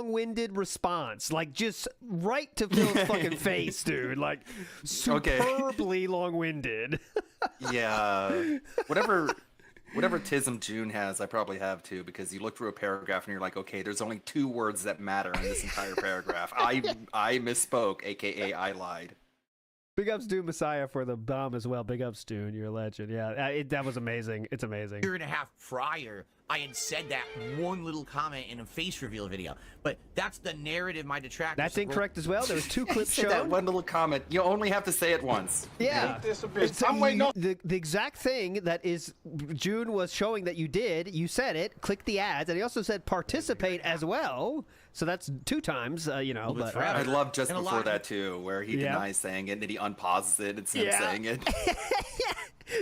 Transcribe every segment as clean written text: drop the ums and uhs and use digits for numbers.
long-winded response, like just right to Phil's fucking face, dude. Like superbly long-winded. Yeah, whatever tism June has, I probably have too, because you look through a paragraph and you're like, okay, there's only 2 words that matter in this entire paragraph. I misspoke, aka I lied. Big ups, Dune Messiah, for the bomb as well. Big ups, Dune. You're a legend. Yeah, that was amazing. It's amazing. A year and a half prior, I had said that one little comment in a face reveal video. But that's the narrative my detractors... That's incorrect as well. There's 2 clips shown. That one little comment. You only have to say it once. Yeah. I'm waiting on... The exact thing that is June was showing that you did, you said it, click the ads, and he also said participate as well. So that's 2 times, you know. But, I love just before that too, where he denies saying it, and then he unpauses it and it's him saying it.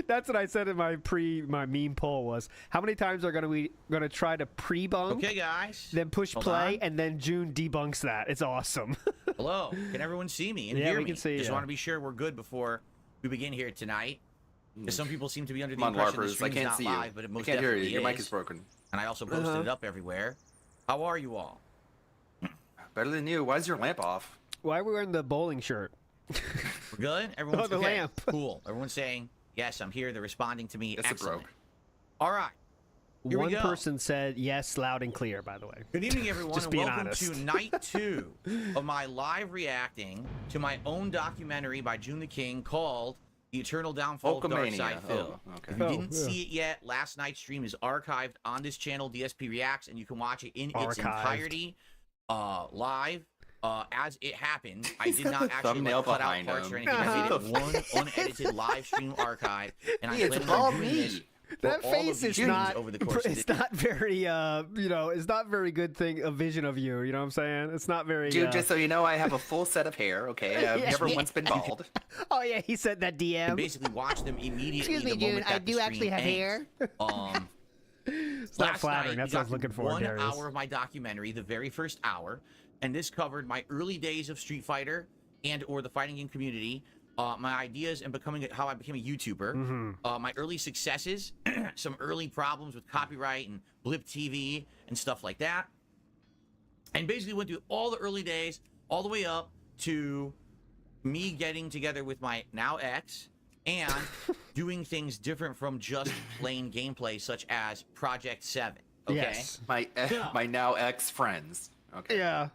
That's what I said in my meme poll was, how many times are gonna try to pre-bunk? Okay, guys. Then push play, and then June debunks that. It's awesome. Hello. Can everyone see me and hear me? We can see. Just want to be sure we're good before we begin here tonight. Because some people seem to be under the impression the stream's not live, but it most definitely is. I can't hear you. Your mic is broken. And I also posted it up everywhere. How are you all? Better than you. Why is your lamp off? Why are we wearing the bowling shirt? We're good? Everyone's the okay. lamp. Cool. Everyone's saying, yes, I'm here. They're responding to me. Yes, excellent. it broke. All right. Here One person said yes, loud and clear, by the way. Good evening, everyone, Just and being welcome honest. to night 2 of my live reacting to my own documentary by June the King called The Eternal Downfall of Darkside Phil. Okay. If you didn't see it yet, last night's stream is archived on this channel, DSP Reacts, and you can watch it in its entirety live. As it happened, I did not actually cut out parts or anything. I made it one unedited live stream archive, and I plan on doing this. That face is not. Over the course it's not very. You know, it's not very good thing. A vision of you. You know what I'm saying? It's not very. Dude, just so you know, I have a full set of hair. Okay, I've never once been bald. Oh yeah, he said that DM. You basically watch them immediately. Excuse me, June. I do actually have hair. It's not flattering. That's what I was looking for. 1 hour of my documentary, the very first hour, and this covered my early days of Street Fighter and/or the fighting game community. My ideas and how I became a YouTuber, my early successes, some early problems with copyright and Blip TV and stuff like that. And basically went through all the early days, all the way up to me getting together with my now ex and doing things different from just plain gameplay, such as Project 7. Okay? Yes. My now ex-friends. Okay. Yeah.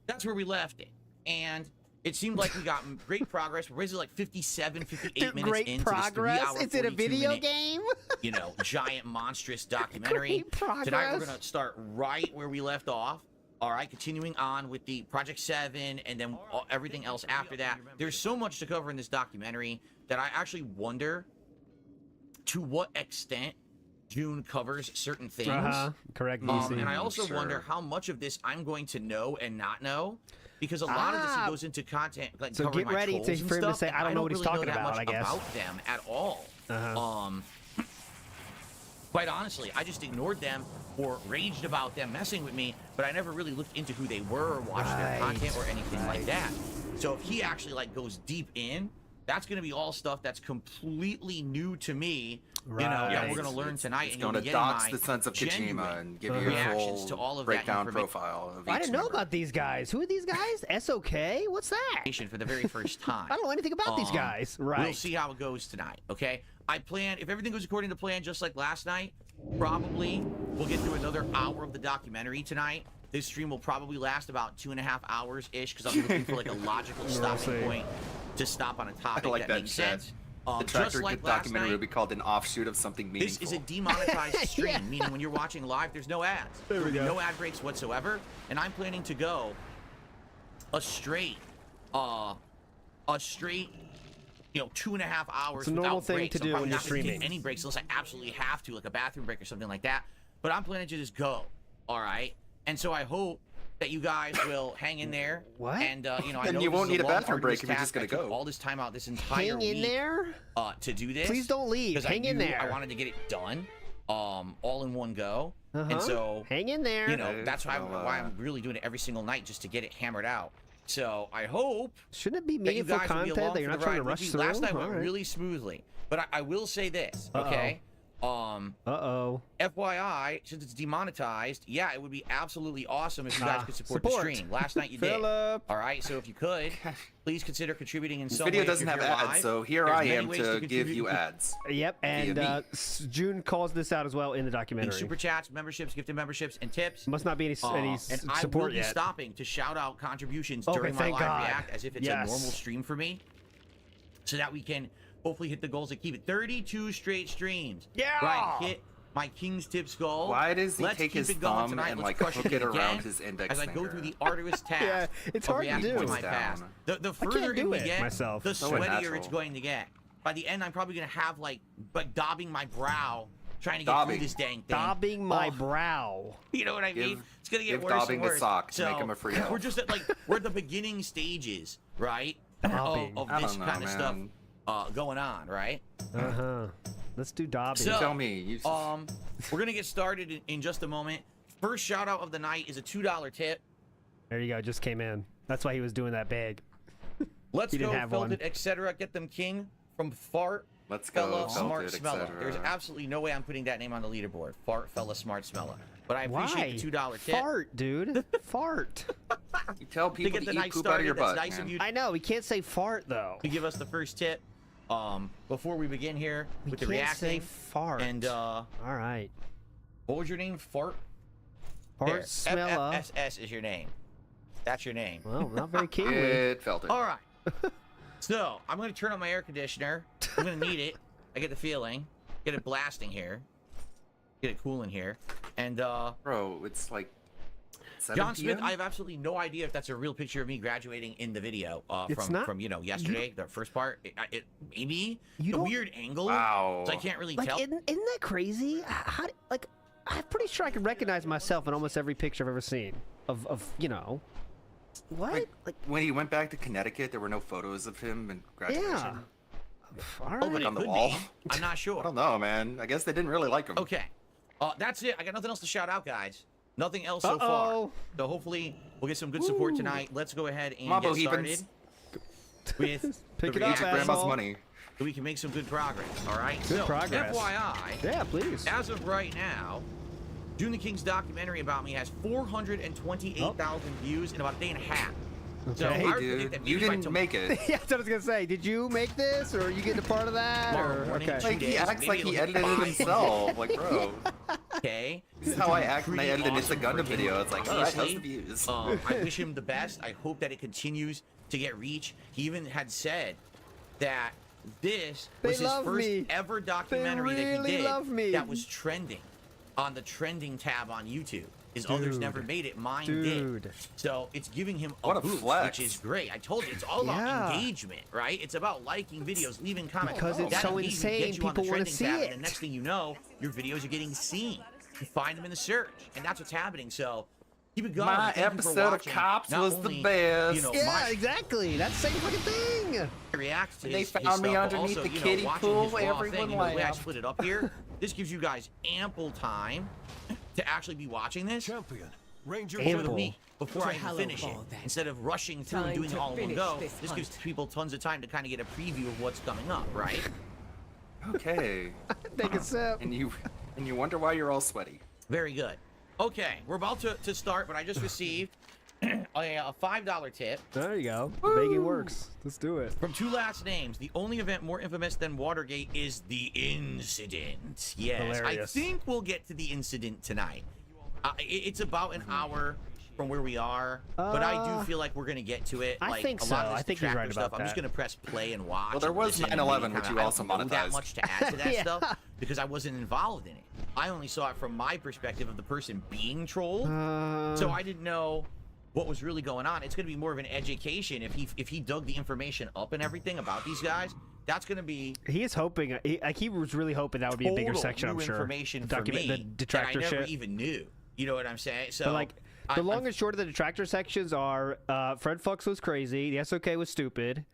That's where we left it. And it seemed like we got great progress. We're basically like 57, 58 minutes great into progress? this 3 hour, Is it a video game? You know, giant, monstrous documentary. Great progress. Tonight we're going to start right where we left off. All right, continuing on with the Project 7 and then everything else after that. There's so much to cover in this documentary that I actually wonder to what extent June covers certain things. Correct. And I also wonder how much of this I'm going to know and not know. Because a lot of this goes into content, like so covering get ready my trolls for him to say, I don't know what he's talking about, I guess. About them at all. Quite honestly, I just ignored them or raged about them messing with me, but I never really looked into who they were or watched their content or anything like that. So if he actually like goes deep in, that's going to be all stuff that's completely new to me. You know, yeah, we're going to learn tonight. It's going to dox the Sons of Kojima and give you a full to all of breakdown profile of each I didn't know about these guys. Who are these guys? SOK? What's that? For the very first time. I don't know anything about these guys. Right. We'll see how it goes tonight, okay? I plan, if everything goes according to plan, just like last night, probably we'll get through another hour of the documentary tonight. This stream will probably last about 2.5 hours-ish, because I'm looking for like a logical stopping point to stop on a topic that makes sense. The Tractor documentary will be called an offshoot of something meaningful. This is a demonetized stream, meaning when you're watching live, there's no ads. There will be no ad breaks whatsoever, and I'm planning to go a straight, you know, 2.5 hours it's a normal without thing breaks. to do when you're streaming. Take any breaks unless I absolutely have to, like a bathroom break or something like that. But I'm planning to just go, all right? And so I hope that you guys will hang in there. What? And you know, I and know you won't need a bathroom break if if you're just gonna go. All this time out, this entire week, there, to do this. Please don't leave. Hang in there. I wanted to get it done, all in one go. And so hang in there. You know, that's why I'm really doing it every single night, just to get it hammered out. So I hope. Shouldn't it be meaningful content that you're not trying to rush through? Last night went really smoothly, but I will say this, okay? Uh-oh. FYI, since it's demonetized, yeah, it would be absolutely awesome if you guys could support the stream. Last night you did. Philip. All right, so if you could, please consider contributing in This some video way. If doesn't you're have here ads, live, so here there's I many am ways to give contribute. you ads. Yep, and Via me. June calls this out as well in the In documentary. super chats, memberships, gifted memberships, and tips. Must not be any And I support will be yet. stopping to shout out contributions Okay, during my thank live God. react as if it's Yes. a normal stream for me, so that we can hopefully hit the goals that keep it 32 straight streams. Yeah! Right, hit my King's Tips goal. Why does he Let's take keep his it going thumb tonight. and Let's like crush hook it again around his index as I go finger? through the arduous task Yeah, it's of hard to reacting do. to my Down. past. The can't further do in we it get, myself. the So sweatier unnatural. it's going to get. By the end, I'm probably going to have like daubing my brow, trying to get Daubing. through this dang thing. Daubing my Oh. brow. You know what I mean? It's gonna get give worse daubing and the worse. sock to so make him a free elf. we're just at we're at the beginning stages, right? Daubing. Of I this don't know, kind of stuff man. going on, right? Uh-huh. Let's do daubing. So- Tell me. You... We're gonna get started in just a moment. First shout out of the night is a $2 tip. There you go. Just came in. That's why he was doing that big. Let's He didn't go, have felt one. it, etc. Get them king from Fart. Let's go, Fella, felt smart it, smeller. etc. There's absolutely no way I'm putting that name on the leaderboard. Fart, fella, smart smeller. But I appreciate Why? the $2 tip. Fart, dude. Fart. You tell To people get to the eat night poop out of your started, butt, that's nice man. of you I know. We can't say fart, though. to give us the first tip. Before we begin here We with the can't say reacting. fart. And All right. what was your name? Fart? Fart smeller. FFSS is your name. That's your name. Well, not very keenly. It felt it. All right. So I'm gonna turn on my air conditioner. I'm gonna need it. I get the feeling. Get it blasting here. Get it cool in here. And Bro, it's like 7 John Smith, PM? I have absolutely no idea if that's a real picture of me graduating in the video It's from not- yesterday, the first part. It maybe You the don't- weird angle. Wow. So I can't really Like, tell. isn't that crazy? How, like, I'm pretty sure I can recognize myself in almost every picture I've ever seen of what? Like, When he went back to Connecticut, there were no photos of him in graduation. yeah. All right. Oh, but it on the could wall. be. I'm not I sure. don't know, man. I guess they didn't really like him. Okay. That's it. I got nothing else to shout out, guys. Nothing else so far. Uh-oh. So hopefully we'll get some good support tonight. Let's go ahead and Mambo get started heathens. with Pick the it up, Eat your reaction grandma's asshole. money. so we can make some good progress. All right. Good so, progress. FYI, Yeah, please. as of right now, June the King's documentary about me has 428,000 views in about a day and a half. So Okay. I Hey, would predict dude, that you maybe by didn't make it. Yeah, that's what I was gonna say. Did you make this, or are you getting a part of that? Tomorrow Or, morning, okay. two Like, he days, acts maybe like it'll he hit edited it 500. himself. Like, bro. Okay. This is how I act when I Pretty edit an awesome Instagram for him, video. It's like, all right, how's the obviously. views? I wish him the best. I hope that it continues to get reach. He even had said that this They was his love first me. ever documentary that really he did love me. that was trending on the trending tab on YouTube. His others Dude. never made it. Mine Dude. did. So it's giving him a What a boost, flex. which is great. I told you, it's all about Yeah. engagement, right? It's about liking videos, leaving comments. Because it's That so engagement insane, gets you on the people wanna trending see tab, it. And the next thing you know, your videos are getting seen. You find them in the search, and that's what's happening. So keep it going. My Thank you for episode of watching. Cops Not was the only, best. You know, Yeah, my exactly. That's the same fucking thing. reacts to They his, found his me stuff, but underneath also, the you know, kiddie watching pool, his raw everyone thing, you know, the way I laughed. split it up here, this gives you guys ample time to actually be watching this Champion, Ranger Ample. with General. me before So I even hello, finish it. all then. Instead of rushing through and Time doing it to all in one finish go, this this gives hunt. people tons of time to kind of get a preview of what's coming up, right? Okay. Take a sip. And you wonder why you're all sweaty. Very good. Okay, we're about to start, but I just received a $5 tip There you go. Making works. Let's do it. from two last names. The only event more infamous than Watergate is the incident. Yes, Hilarious. I think we'll get to the incident tonight. It's about an hour from where we are, but I do feel like we're gonna get to it. I Like, think a lot so. of this I think he's tractor right stuff, about I'm just that. gonna press play and watch. Well, there and was listen and 9/11, really which kinda- you I also don't know that monetized. much to add to that Yeah. stuff because I wasn't involved in it. I only saw it from my perspective of the person being trolled. So I didn't know what was really going on. It's going to be more of an education if he dug the information up and everything about these guys. That's going to be He is hoping. He was really hoping that would be a bigger total section. new I'm sure. information for Document me the detractor that I never shit. even knew. You know what I'm saying? So But like the I'm- long and short of the detractor sections are Fred Fucks was crazy, the SOK was stupid,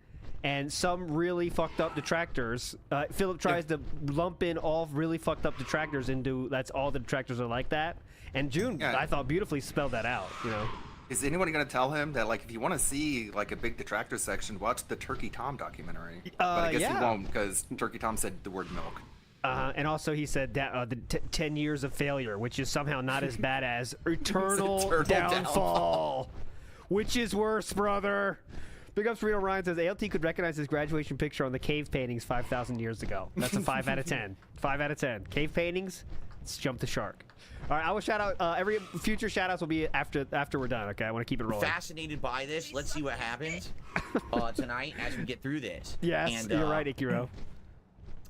and some really fucked up detractors. Philip tries to lump in all really fucked up detractors into that's all the detractors are like that. And June, Yeah. I thought beautifully spelled that out. You know, Is anyone gonna tell him that, like, if you want to see like a big detractor section, watch the Turkey Tom documentary? But I guess yeah. he won't because Turkey Tom said the word milk. And also he said that the 10 years of failure, which is somehow not as bad as eternal downfall. Which is worse, brother? Big ups, Reno Ryan says ALT could recognize his graduation picture on the cave paintings 5,000 years ago. That's a 5 out of 10. 5 out of 10. Cave paintings, let's jump the shark. All right, I will shout out. Every future shout outs will be after we're done, okay? I want to keep it rolling. Fascinated by this. Let's see what happens tonight as we get through this. Yes, and, you're right, Ikiro.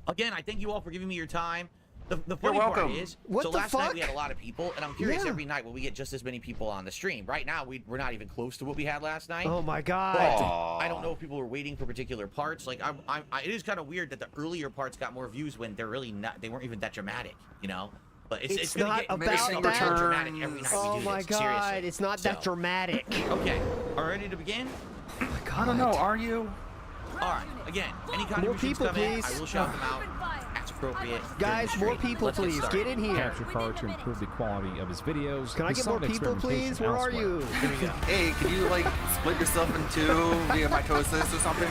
Again, I thank you all for giving me your time. The funny part is, so last night we had a lot of people, and I'm curious every night will we get just as many people on the stream. Right now, we're not even close to what we had last night. Oh my god! I don't know if people were waiting for particular parts. Like, it is kind of weird that the earlier parts got more views when they're really not. They weren't even that dramatic, you know. But it's not gonna about get that. more dramatic every night Oh we do my this. god! Seriously. It's not that dramatic. Okay, are ready to begin? Oh my god! I don't know. Are you? All right. Again, any More contributions people, come in, please. I will shout them out as appropriate. Guys, during the more stream. people, Let's please. Get in here. Capture card to improve the quality of his videos. Can I get more people, please? Where are you? Here we go. Hey, can you like split yourself in two via mitosis or something?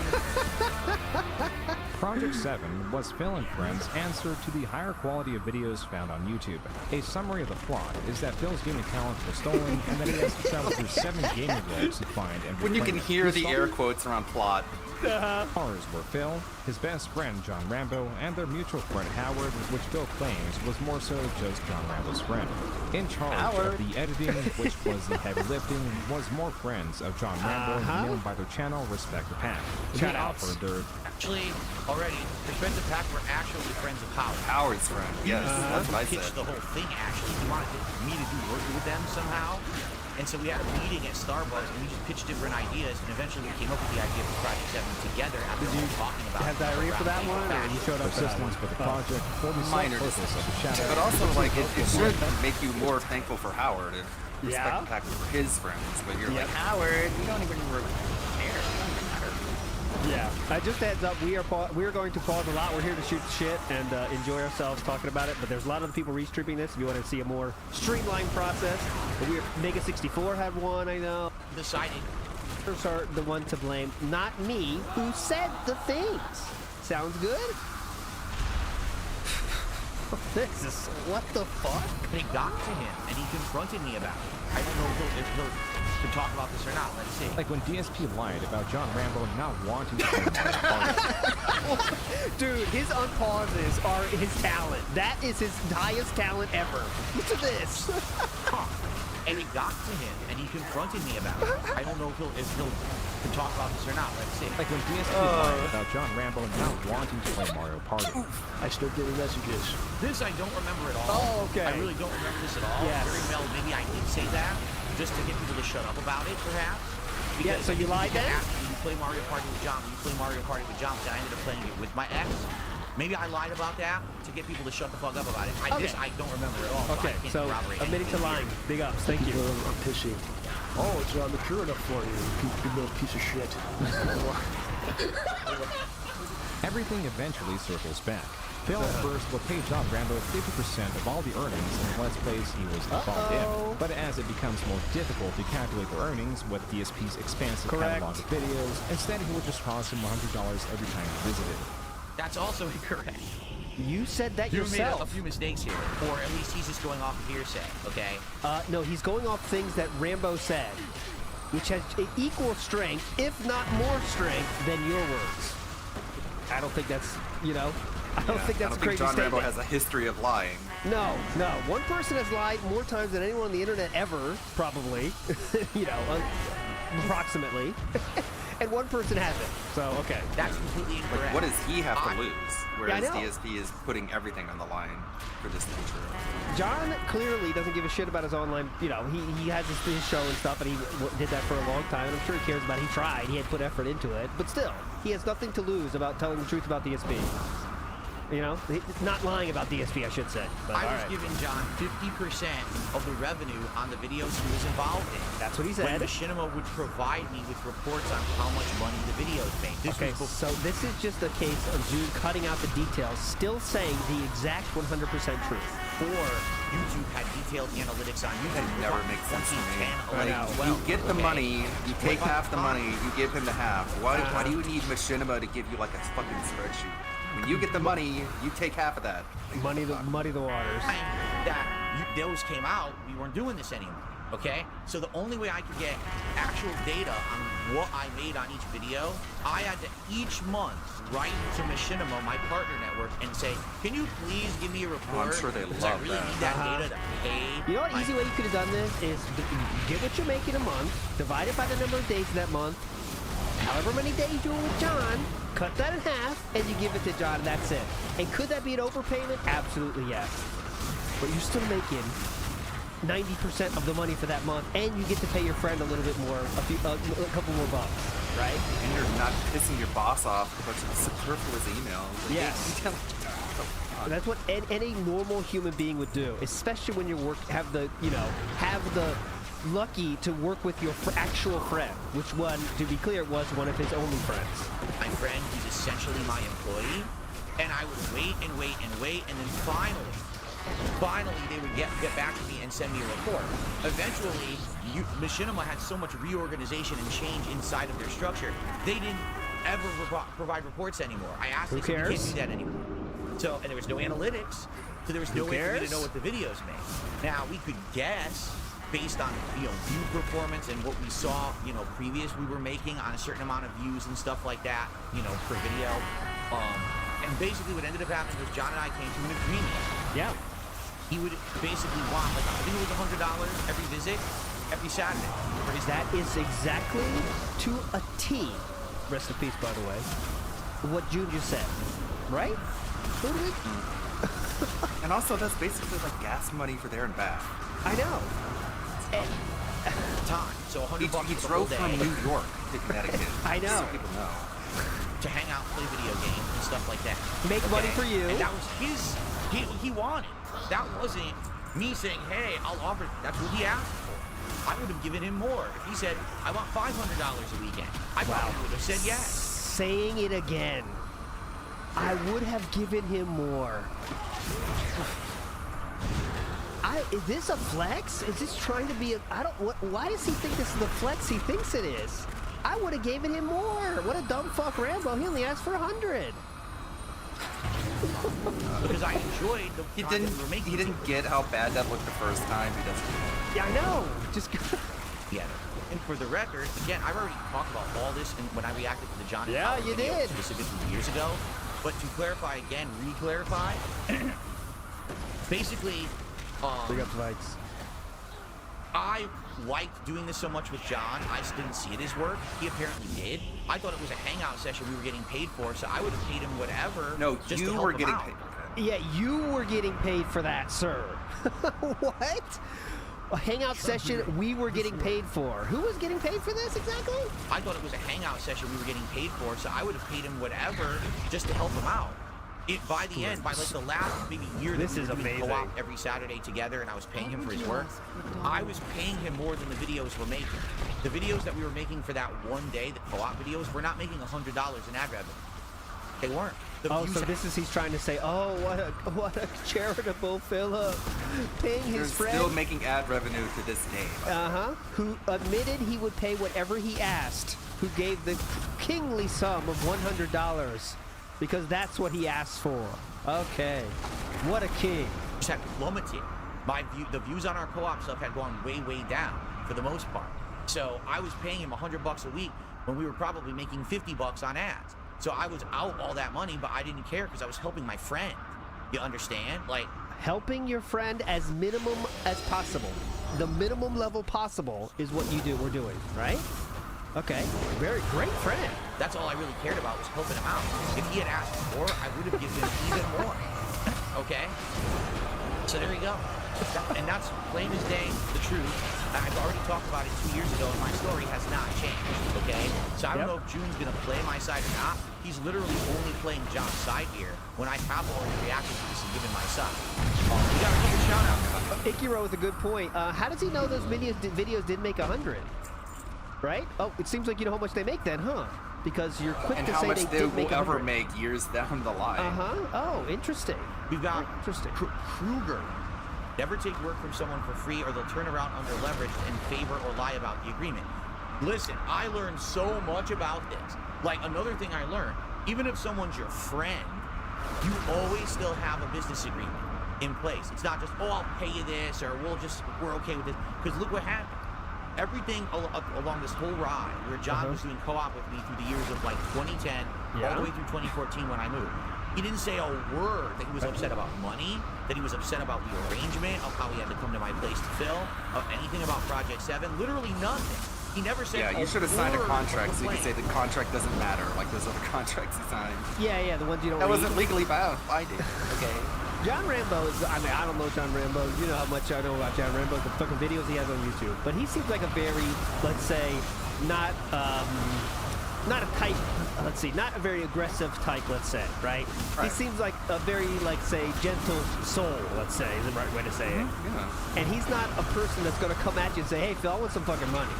Project 7 was Phil and Friends' answer to the higher quality of videos found on YouTube. A summary of the plot is that Phil's gaming talents were stolen and that he has to travel through 7 gaming globes to find and When you can reclaim hear them. the air quotes around plot. Ours were Phil, his best friend John Rambo, and their mutual friend Howard, which Phil claims was more so just John Rambo's friend. In charge of the editing, which was the heavy lifting, was more friends of John Rambo, known by their channel Respect the Pack. They offered their... Actually, already, the friends of Pack were actually friends of Howard. Howard's friend. Yes, that's what I Pitched said. the whole thing, actually. He wanted me to do work with them somehow. And so we had a meeting at Starbucks, and we just pitched different ideas, and eventually we came up with the idea for Project 7 together after all talking about Have diarrhea for that one, or you showed up for that one? assistance for the project for the sole Minor purpose of the shadow. But also, like, it should make you more thankful for Howard if Yeah. Respect the Pack were his friends. But you're like, Howard, we don't even care. It doesn't even matter. Yeah. Just a heads up, we are going to pause a lot. We're here to shoot the shit and enjoy ourselves talking about it. But there's a lot of the people restreaming this. If you want to see a more streamlined process, Mega 64 had one. I know. Decided. Others are the one to blame, not me, who said the things. Sounds good. This is what the fuck? And it got to him, and he confronted me about it. I don't know if he'll can talk about this or not. Let's see. Like when DSP lied about John Rambo not wanting to play Mario Party. Dude, his unpauses are his talent. That is his highest talent ever. Look at this. And it got to him, and he confronted me about it. I don't know if he'll can talk about this or not. Let's see. Like when DSP lied about John Rambo not wanting to play Mario Party. I start getting messages. This I don't remember at all. Oh, okay. I really don't remember this at all. Yes. Very well, maybe I did say that just to get people to shut up about it, perhaps. Yeah, so you lied then? Asked me, you play Mario Party with John. You play Mario Party with John. And I ended up playing it with my ex. Maybe I lied about that to get people to shut the fuck up about it. This I don't remember at all. Okay, I can't so corroborate admitting to anything. lying. Big ups. Thank you. I'm pissing. Oh, it's not mature enough for you, you little piece of shit. Everything eventually circles back. Phil at first will pay John Rambo 50% of all the earnings in the Let's Plays he was involved in. But as it becomes more difficult to calculate the earnings with DSP's expansive catalog of videos, instead he will just cost him $100 every time he visited. That's also incorrect. You said that You yourself. made a few mistakes here, or at least he's just going off of hearsay, okay? No, he's going off things that Rambo said, which has equal strength, if not more strength, than your words. I don't think that's, I don't think that's a crazy John statement. Rambo has a history of lying. No. One person has lied more times than anyone on the internet ever, probably. Approximately. And one person hasn't. So, okay. That's completely incorrect. Like, what does he have to lose? Whereas know. DSP is putting everything on the line for this to be true. John clearly doesn't give a shit about his online, he has his show and stuff, and he did that for a long time, and I'm sure he cares about it. He tried. He had put effort into it. But still, he has nothing to lose about telling the truth about DSP. Not lying about DSP, I should say. But, I was giving John 50% of the revenue on the videos he was involved in. That's what he said. When Machinima would provide me with reports on how much money the videos made. So this is just a case of June cutting out the details, still saying the exact 100% truth. Or YouTube had detailed analytics on YouTube. That never makes sense to me. 10, 11, Like, 12. you get the okay? money, you take half the money, you give him the half. Why do you need Machinima to give you like a fucking spreadsheet? When you get the money, you take half of that. Muddy the waters. Those came out, we weren't doing this anymore. Okay? So the only way I could get actual data on what I made on each video, I had to each month write to Machinima, my partner network, and say, can you please give me a report? I'm sure they because love I really that. need that data to pay. You know what my- easy way you could have done this is get what you're making a month, divide it by the number of days in that month, however many days you're with John, cut that in half, and you give it to John, and that's it. And could that be an overpayment? Absolutely yes. But you're still making 90% of the money for that month, and you get to pay your friend a little bit more, a couple more bucks, right? And you're not pissing your boss off with a bunch of superfluous emails. Like, Yes. hey, That's what any normal human being would do, especially when you have the lucky to work with your actual friend, which one, to be clear, was one of his only friends. My friend, who's essentially my employee, and I would wait and wait and wait, and then finally they would get back to me and send me a report. Eventually, Machinima had so much reorganization and change inside of their structure, they didn't ever provide reports anymore. I asked them, you can't do that anymore. So, and there was no analytics, so there was no way for me to know what the videos made. Now, we could guess based on, view performance and what we saw, previous we were making on a certain amount of views and stuff like that, per video. And basically what ended up happening was John and I came to an agreement. Yeah. He would basically want, I think it was $100 every visit, every Saturday. That is exactly to a T, rest in peace, by the way, what June just said, right? Totally. And also, that's basically like gas money for there and back. I know. Time. So $100 He for the whole drove day from New York to Connecticut. I know. So people know. to hang out, play video games and stuff like that. Make money for you. And that was he wanted. That wasn't me saying, hey, I'll offer. That's what he asked for. I would have given him more. If he said, I want $500 a weekend, I probably would have said yes. Saying it again. I would have given him more. Is this a flex? Is this trying to be why does he think this is the flex he thinks it is? I would have given him more. What a dumb fuck Rambo. He only asked for 100. Because I enjoyed the He content we were making. He didn't get how bad that looked the first time. He doesn't. Yeah, I know. Just Yeah. And for the record, again, I've already talked about all this when I reacted to the John and Yeah, Howard you video did. specifically years ago. But to clarify again, re-clarify, basically, big up fights. I liked doing this so much with John, I just didn't see it as work. He apparently did. I thought it was a hangout session we were getting paid for, so I would have paid him whatever. No, just to you help were him getting out. paid. Yeah, you were getting paid for that, sir. What? A hangout session we were getting paid for. Who was getting paid for this exactly? I thought it was a hangout session we were getting paid for, so I would have paid him whatever just to help him out. By the end, by like the last maybe year This that is we were doing amazing. co-op every Saturday together and I was paying him for his work, I was paying him more than the videos we're making. The videos that we were making for that one day, the co-op videos, we're not making $100 in ad revenue. They weren't. The Oh, views so this is he's trying to say, oh, what a charitable Philip, paying You're his friend. still making ad revenue to this day. Who admitted he would pay whatever he asked, who gave the kingly sum of $100 because that's what he asked for. Okay, what a king. just had plummeted. The views on our co-op stuff had gone way, way down for the most part. So I was paying him $100 a week when we were probably making $50 on ads. So I was out all that money, but I didn't care because I was helping my friend. You understand? Like, Helping your friend as minimum as possible. The minimum level possible is what we're doing, right? Okay, very great friend. that's all I really cared about was helping him out. If he had asked more, I would have given him even more. Okay? So there you go. And that's plain as day, the truth. I've already talked about it 2 years ago, and my story has not changed, okay? So I don't know if June's going to play my side or not. He's literally only playing John's side here when I have already reacted to this and given my side. We got a couple shout-outs. Ikiro with a good point. How does he know those videos didn't make 100? Right? Oh, it seems like you know how much they make then, huh? Because you're quick And to how say much they they did will make ever 100. make years down the line. Oh, interesting. We've got Interesting. Kruger. Never take work from someone for free or they'll turn around under leverage and favor or lie about the agreement. Listen, I learned so much about this. Like, another thing I learned, even if someone's your friend, you always still have a business agreement in place. It's not just, oh, I'll pay you this, or we're okay with this. Because look what happened. Everything along this whole ride, where John was doing co-op with me through the years of like 2010 all the way through 2014 when I moved. He didn't say a word that he was upset about money, that he was upset about the arrangement, of how he had to come to my place to film, of anything about Project 7, literally nothing. He never said Yeah, you should have signed a contract so you could say the the contract doesn't matter, like those other contracts he signed. Yeah, the ones you don't That read. wasn't legally binding. Okay. John Rambo is, I mean, I don't know John Rambo. You know how much I know about John Rambo, the fucking videos he has on YouTube. But he seems like a very, let's say, not a type, not a very aggressive type, let's say, right? He seems like a very, like, say, gentle soul, let's say, is the right way to say it. Yeah. And he's not a person that's going to come at you and say, hey, Phil, I want some fucking money.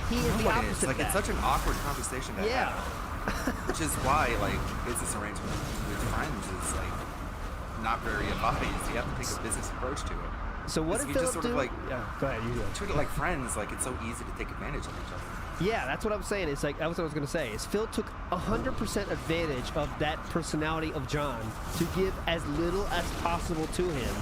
He is the Nobody opposite is. of Like, that. it's such an awkward conversation to Yeah. have. Which is why, like, business arrangement with friends is, like, not very advised. You have to take a business approach to it. So what Because did you just Philip sort do? of, like, Yeah, go ahead, you do it. treat it like friends. Like, it's so easy to take advantage of each other. Yeah, that's what I'm saying. It's like, that's what I was going to say. Is Phil took 100% advantage of that personality of John to give as little as possible to him,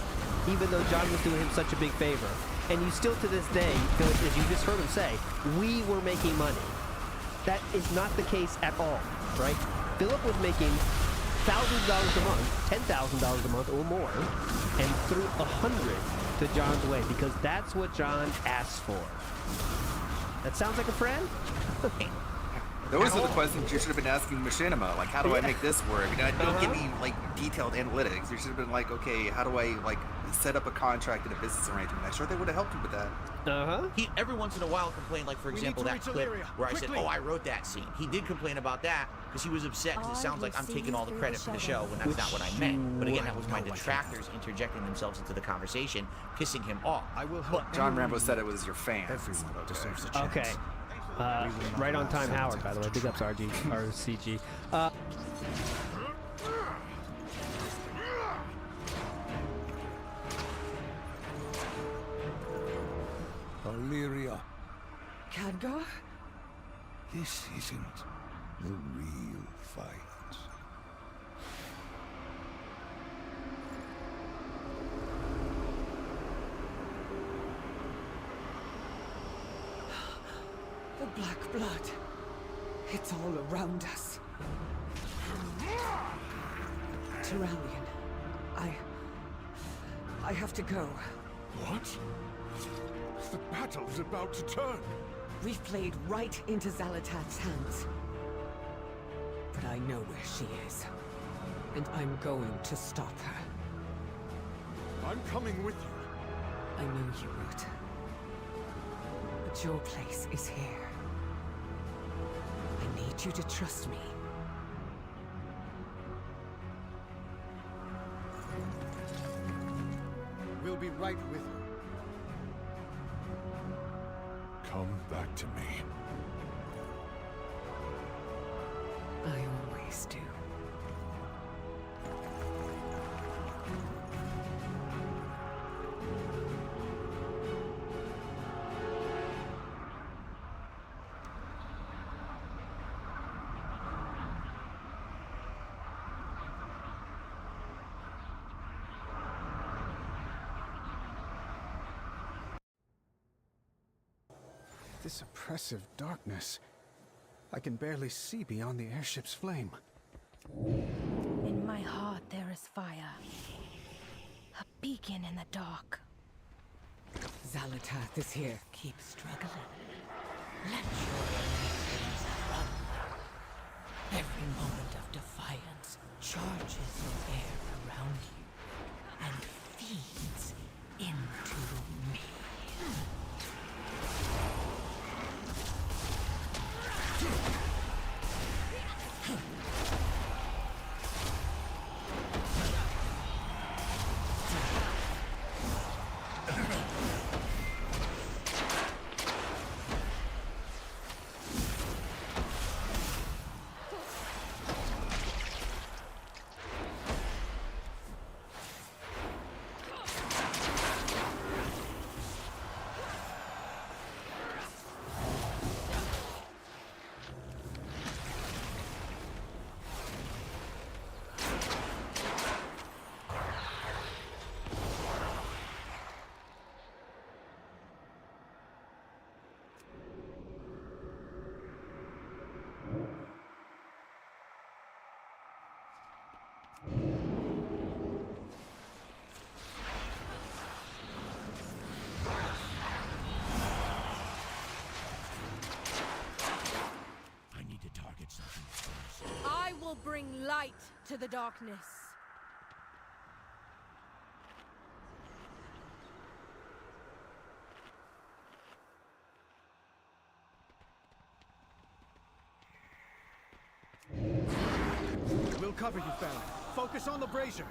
even though John was doing him such a big favor. And you still, to this day, Philip, as you just heard him say, we were making money. That is not the case at all, right? Philip was making thousands of dollars a month, $10,000 a month or more, and threw 100 to John's way because that's what John asked for. That sounds like a friend? Those are the questions you should have been asking Machinima. Like, how do I make this work? And don't give me, like, detailed analytics. You should have been like, okay, how do I, like, set up a contract and a business arrangement? I'm sure they would have helped you with that. He every once in a while complained, like, for example, that clip where I said, oh, I wrote that scene. He did complain about that because he was upset because it sounds like I'm taking all the credit for the show when that's not what I meant. But again, that was my detractors interjecting themselves into the conversation, pissing him off. I will help. John Rambo said it was your fans. Everyone deserves a chance. Okay. Right on time, Howard, by the way. Big ups, RCG. Valyria, Khadgar? this isn't the real fight. The black blood. It's all around us. Tyrallion, I have to go. What? The battle's about to turn. We've played right into Zalatat's hands. But I know where she is. And I'm going to stop her. I'm coming with you. I know you would. But your place is here. I need you to trust me. We'll be right with you. Come back to me. I always do. This oppressive darkness. I can barely see beyond the airship's flame. In my heart there is fire. A beacon in the dark. Zalatath is here. Keep struggling. Let your enemies run. Every moment of defiance charges the air around you and feeds into me. will bring light to the darkness. We'll cover you, fella. Focus on the brazier.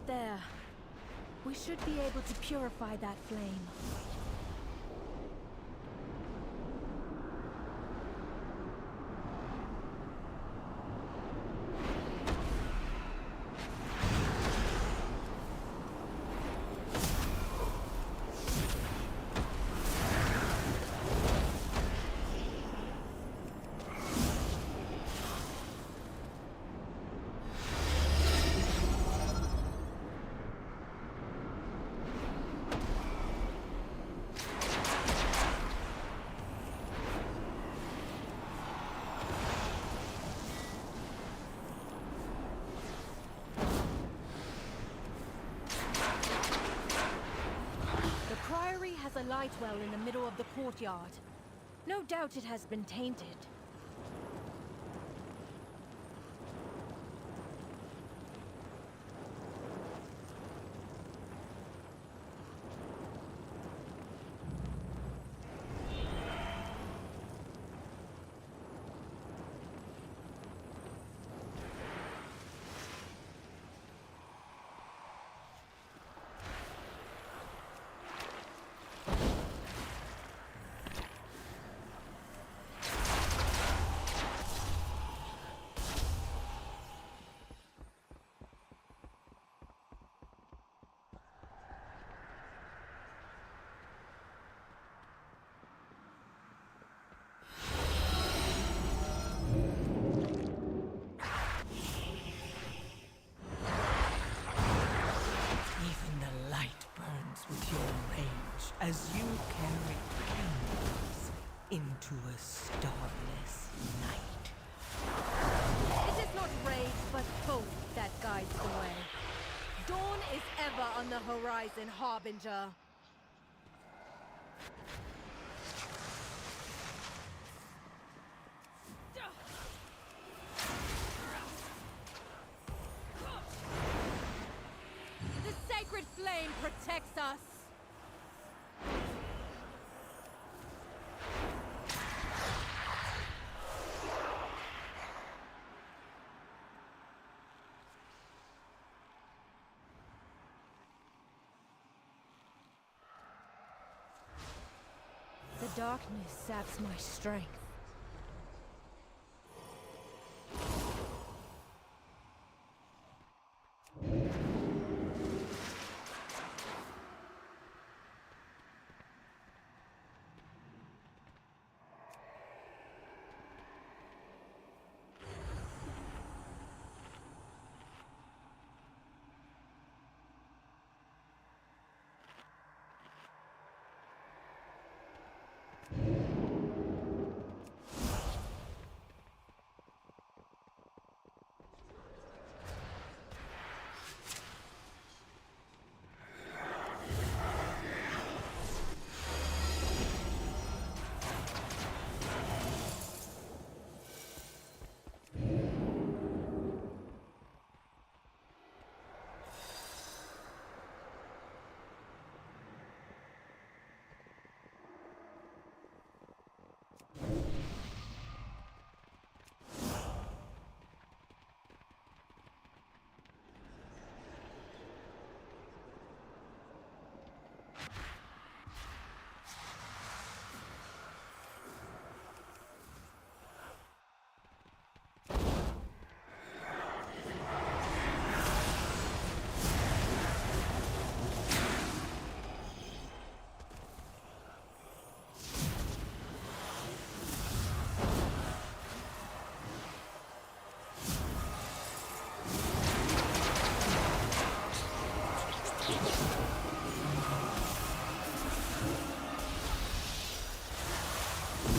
There. We should be able to purify that flame. A light well in the middle of the courtyard. No doubt it has been tainted. into a starless night. It is not rage, but hope that guides the way. Dawn is ever on the horizon, Harbinger. The sacred flame protects us. The darkness saps my strength.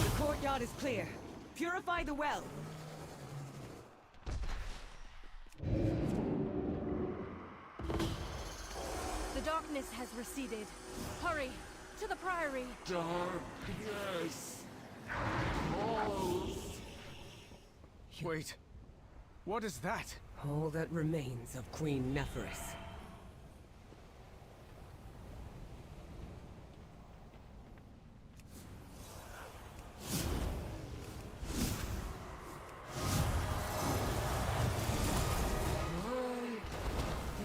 The courtyard is clear. Purify the well. The darkness has receded. Hurry, to the priory. Darkness. Falls. Wait. What is that? All that remains of Queen Neferis.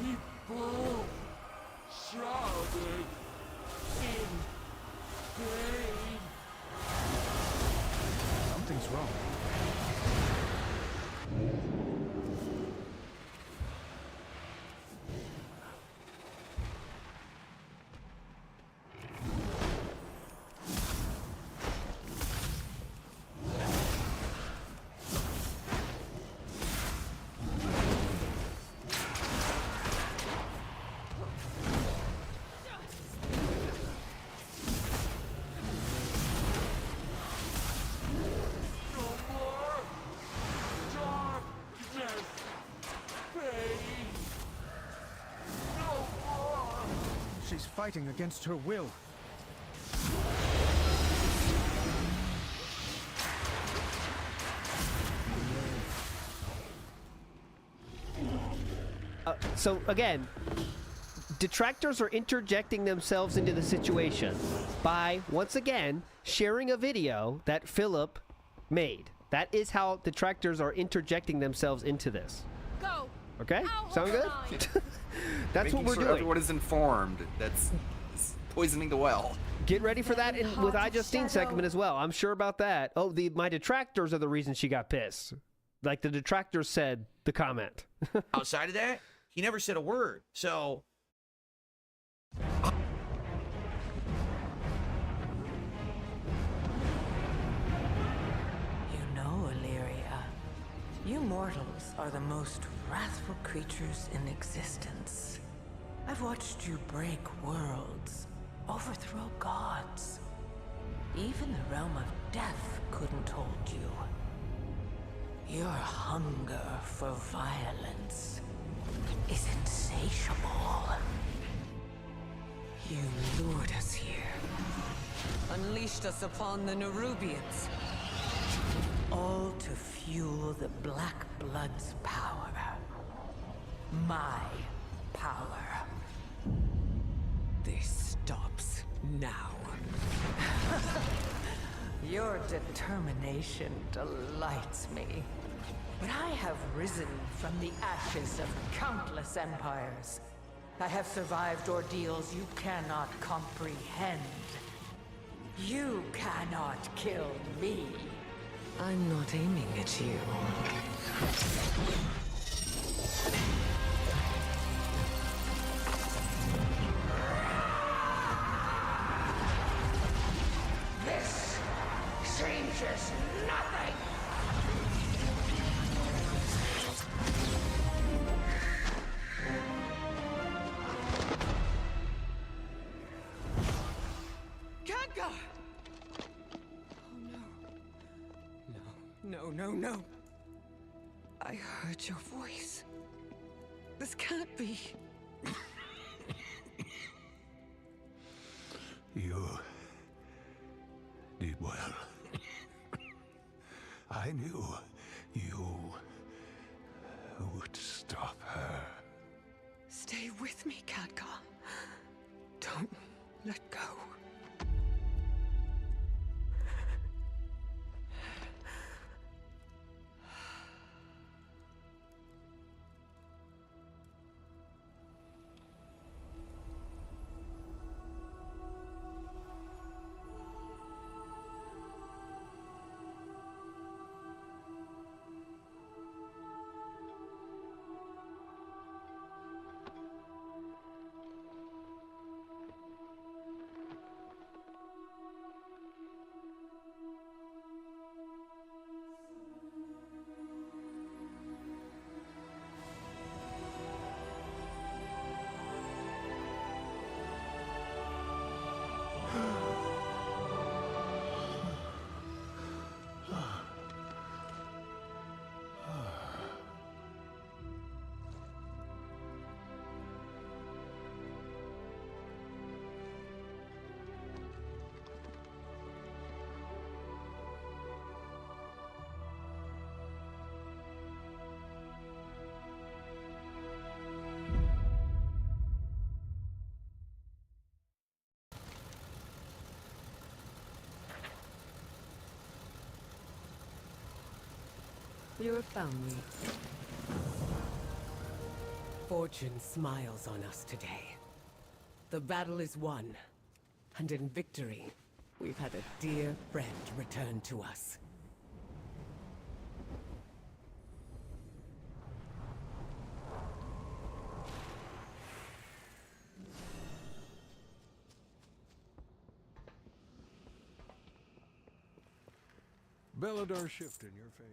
People shrouded in pain. Something's wrong. She's fighting against her will. So again, detractors are interjecting themselves into the situation by, once again, sharing a video that Philip made. That is how detractors are interjecting themselves into this. Go. Okay? I'll Sound hold good? the line. That's Making what we're sure doing. everyone is informed. That's poisoning the well. Get ready for that in, with Heart of iJustine Shadow. segment as well. I'm sure about that. Oh, my detractors are the reason she got pissed. Like the detractors said the comment. Outside of that, he never said a word. So You know, Illyria, you mortals are the most wrathful creatures in existence. I've watched you break worlds, overthrow gods. Even the realm of death couldn't hold you. Your hunger for violence is insatiable. You lured us here, unleashed us upon the Nerubians, all to fuel the Black Blood's power. My power. This stops now. Your determination delights me. But I have risen from the ashes of countless empires. I have survived ordeals you cannot comprehend. You cannot kill me. I'm not aiming at you. This changes nothing! Khadgar! Oh no. No. I heard your voice. This can't be. You did well. I knew you would stop her. Stay with me, Khadgar. Don't let go. You have found me. Fortune smiles on us today. The battle is won, and in victory, we've had a dear friend return to us. Belladar shift in your favor.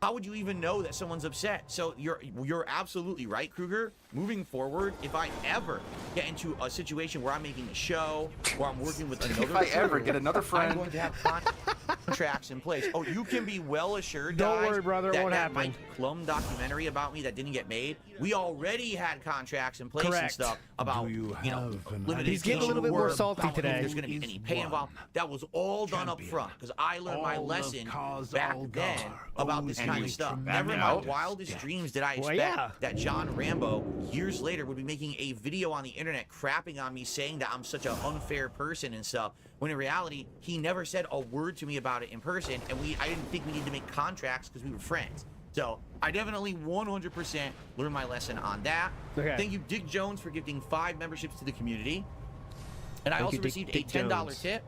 How would you even know that someone's upset? So you're absolutely right, Kruger. Moving forward, if I ever get into a situation where I'm making a show, or I'm working with another, If I ever get another friend, I'm going to have contracts in place. Oh, you can be well assured, Don't guys, worry, brother, it that won't that happen. Mike Plum documentary about me that didn't get made, we already had contracts in place and Correct. stuff about, you you know, have an limited He's getting a little bit more salty about if today. There's going to be any pay involved. That was all done up front because I learned my All of lesson cause, back all then gar. about this Oh, kind and of stuff. that Never in my out. wildest dreams did I Well, expect yeah. that John Rambo years later would be making a video on the internet crapping on me, saying that I'm such an unfair person and stuff. When in reality, he never said a word to me about it in person, and I didn't think we needed to make contracts because we were friends. So I definitely 100% learned my lesson on that. Okay. Thank you, Dick Jones, for gifting 5 memberships to the community. And I Thank also you, received Dick a $10 Jones. tip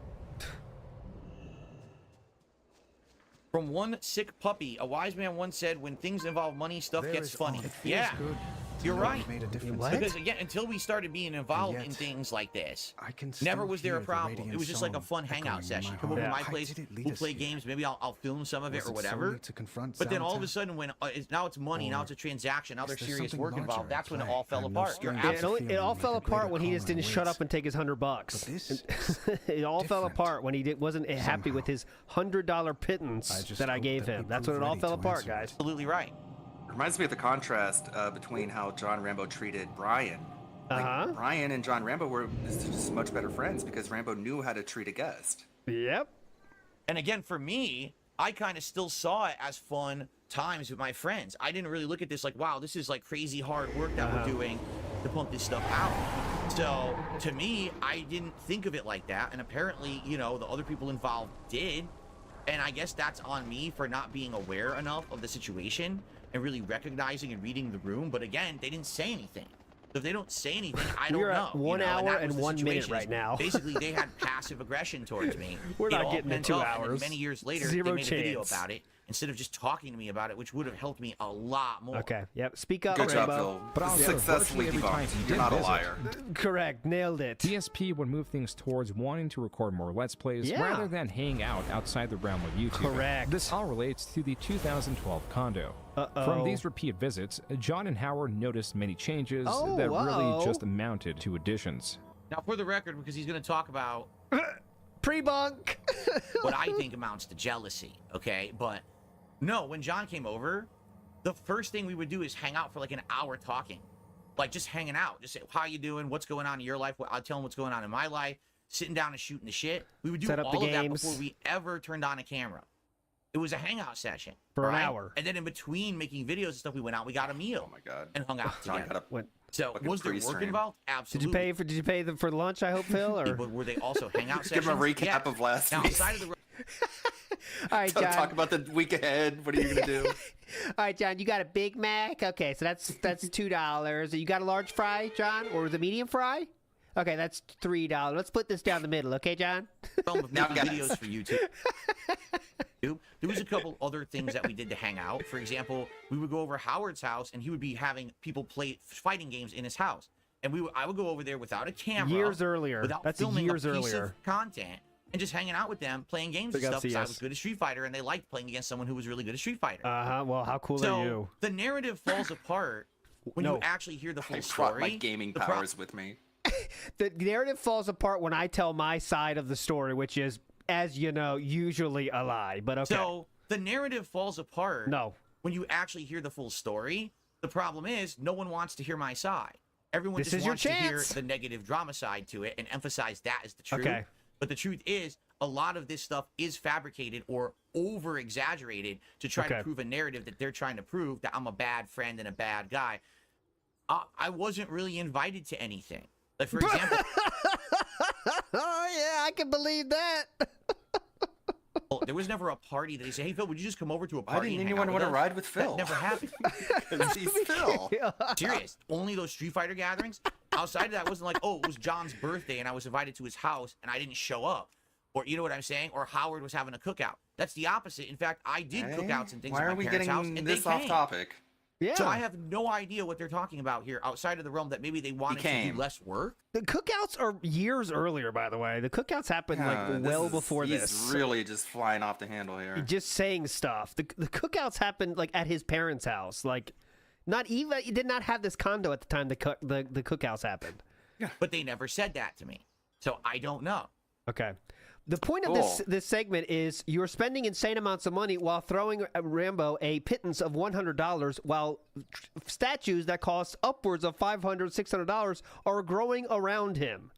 from one sick puppy. A wise man once said, when things involve money, stuff There gets is funny. all- it feels Yeah, good to you're know right. you've made a difference. What? Because again, until we started being involved And in yet, things like this, I can never still was there a hear the problem. radiant It was just like a song fun hangout echoing in session. my Come over to heart. my Why place, did it lead we'll us play here? games. Maybe I'll film some of it Was or it whatever. solely to confront But then all of a Xanata? sudden, when now it's money, now it's a transaction, now is there's there serious something work larger involved. at That's when it play? all fell I'm no apart. You're stranger to absolutely It all fell feeling the apart when he greater just didn't calm shut awaits. up and take his $100. But this It all fell different. apart when he wasn't happy with his $100 pittance I just that I hope gave that we him. That's prove when it all ready fell to apart, answer guys. it. absolutely right. reminds me of the contrast between how John Rambo treated Brian. Like, Uh-huh. Brian and John Rambo were just much better friends because Rambo knew how to treat a guest. Yep. And again, for me, I kind of still saw it as fun times with my friends. I didn't really look at this like, wow, this is like crazy hard work that we're doing to pump this stuff out. So to me, I didn't think of it like that. And apparently, you know, the other people involved did. And I guess that's on me for not being aware enough of the situation and really recognizing and reading the room. But again, they didn't say anything. So if they don't say anything, I don't We're know. at 1 you know? hour that was and the 1 minute situation, right is now. Basically, they had passive aggression towards me. We're It not all getting to pent 2 up, and then hours. many years later, Zero they made a video chance. about it instead of just talking to me about it, which would have helped me a lot more. Okay. Yep. Speak up, Good job, Rainbow. Phil. But also, Successfully virtually every time debunked. he You're did not a visit, liar. Correct. Nailed it. DSP would move things towards wanting to record more Let's Plays Yeah. rather than hang out outside the realm of YouTube. Correct. This all relates to the 2012 condo. Uh-oh. From these repeat visits, John and Howard noticed many changes Oh, that whoa. really just amounted to additions. Now, for the record, because he's going to talk about Pre-bunk. what I think amounts to jealousy, okay? But no, when John came over, the first thing we would do is hang out for like an hour talking. Like just hanging out. Just say, how you doing? What's going on in your life? I'll tell him what's going on in my life. Sitting down and shooting the shit. We would do Set up the all of that games. before we ever turned on a camera. It was a hangout session. For an right? hour. And then in between making videos and stuff, we went out, we got a meal. Oh my god. And hung out John together. got a What? So fucking was there work pre-stream. involved? Did Absolutely. you pay them for lunch? I hope, Phil. Or But were they also hangout Give sessions? him a recap Yeah. of last Now, week. outside of the all right, John. Talk about the week ahead. What are you gonna do? All right, John. You got a Big Mac. Okay, so that's $2. You got a large fry, John, or the medium fry? Okay, that's $3. Let's split this down the middle. Okay, John. film of Now, making guys. videos for YouTube. There was a couple other things that we did to hang out. For example, we would go over Howard's house, and he would be having people play fighting games in his house. And I would go over there without a camera. Years earlier. Without That's filming years a piece earlier. of content. And just hanging out with them, playing games Big and up stuff, because I CS. was good at Street Fighter, and they liked playing against someone who was really good at Street Fighter. Well, how cool so are you? the narrative falls apart when No. you actually hear the full I story. brought my gaming The pro- powers with me. The narrative falls apart when I tell my side of the story, which is, as you know, usually a lie. But okay. So the narrative falls apart. No. When you actually hear the full story, the problem is no one wants to hear my side. Everyone This just is your wants to hear chance. the negative drama side to it and emphasize that as the truth. Okay. But the truth is, a lot of this stuff is fabricated or over exaggerated to try Okay. to prove a narrative that they're trying to prove that I'm a bad friend and a bad guy. I wasn't really invited to anything. Like, for example, Oh yeah, I can believe that. there was never a party that they say, hey, Phil, would you just come over to a Why party didn't and hang anyone out want with to us?" ride with Phil? That never happened. 'Cause he's Phil. Serious. Only those Street Fighter gatherings. Outside of that, it wasn't like, oh, it was John's birthday and I was invited to his house and I didn't show up. Or, you know what I'm saying? Or Howard was having a cookout. That's the opposite. In fact, I did cookouts and things Why at are my we parents' getting house, and this they off came. topic? Yeah. So I have no idea what they're talking about here outside of the realm that maybe they wanted to do less work. The cookouts are years earlier, by the way. The cookouts happened like well before this. He's really just flying off the handle here. Just saying stuff. The cookouts happened like at his parents' house. Like, not even he did not have this condo at the time the cookouts happened. Yeah. But they never said that to me, so I don't know. Okay. The point of this segment is you're spending insane amounts of money while throwing Rambo a pittance of $100 while statues that cost upwards of $500, $600 are growing around him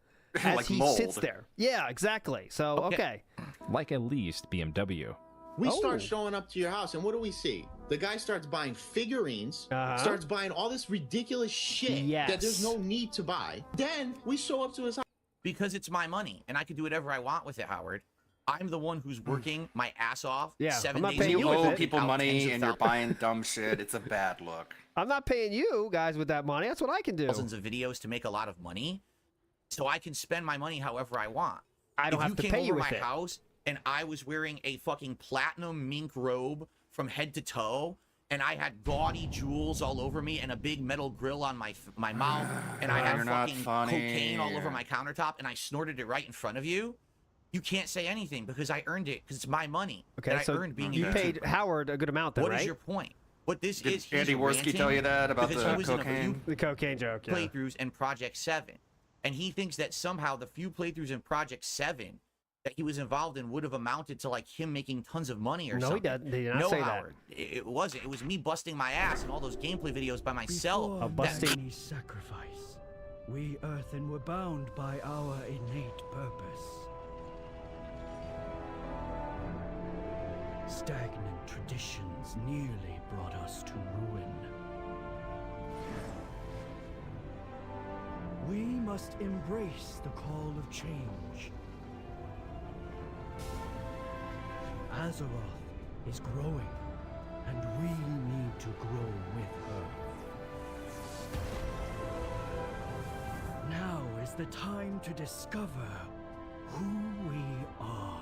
as like he mold. sits there. Yeah, exactly. So, okay. Like at least BMW. We start showing up to your house, and what do we see? The guy starts buying figurines, starts buying all this ridiculous shit that there's no need to buy. Then we show up to his house. Because it's my money, and I can do whatever I want with it, Howard. I'm the one who's working my ass off 7 days a week. You owe people money and you're buying dumb shit. It's a bad look. I'm not paying you guys with that money. That's what I can do. Thousands of videos to make a lot of money, so I can spend my money however I want. I don't have to pay you with it. If you came over my house and I was wearing a fucking platinum mink robe from head to toe, and I had gaudy jewels all over me and a big metal grill on my mouth, and I had fucking cocaine all over my countertop, and I snorted it right in front of you, you can't say anything because I earned it because it's my money. Okay, that so I earned being you a paid YouTuber. Howard a good amount then, What right? is your point? What this is, Did Andy Worski tell you that about the cocaine? The cocaine joke, yeah. Playthroughs in Project 7. And he thinks that somehow the few playthroughs in Project 7 that he was involved in would have amounted to like him making tons of money or something. No, he did not say Howard. It wasn't. It was me busting my ass in all those gameplay videos by myself. Before any sacrifice, we Earthen were bound by our innate purpose. Stagnant traditions nearly brought us to ruin. We must embrace the call of change. Azeroth is growing, and we need to grow with her. Now is the time to discover who we are.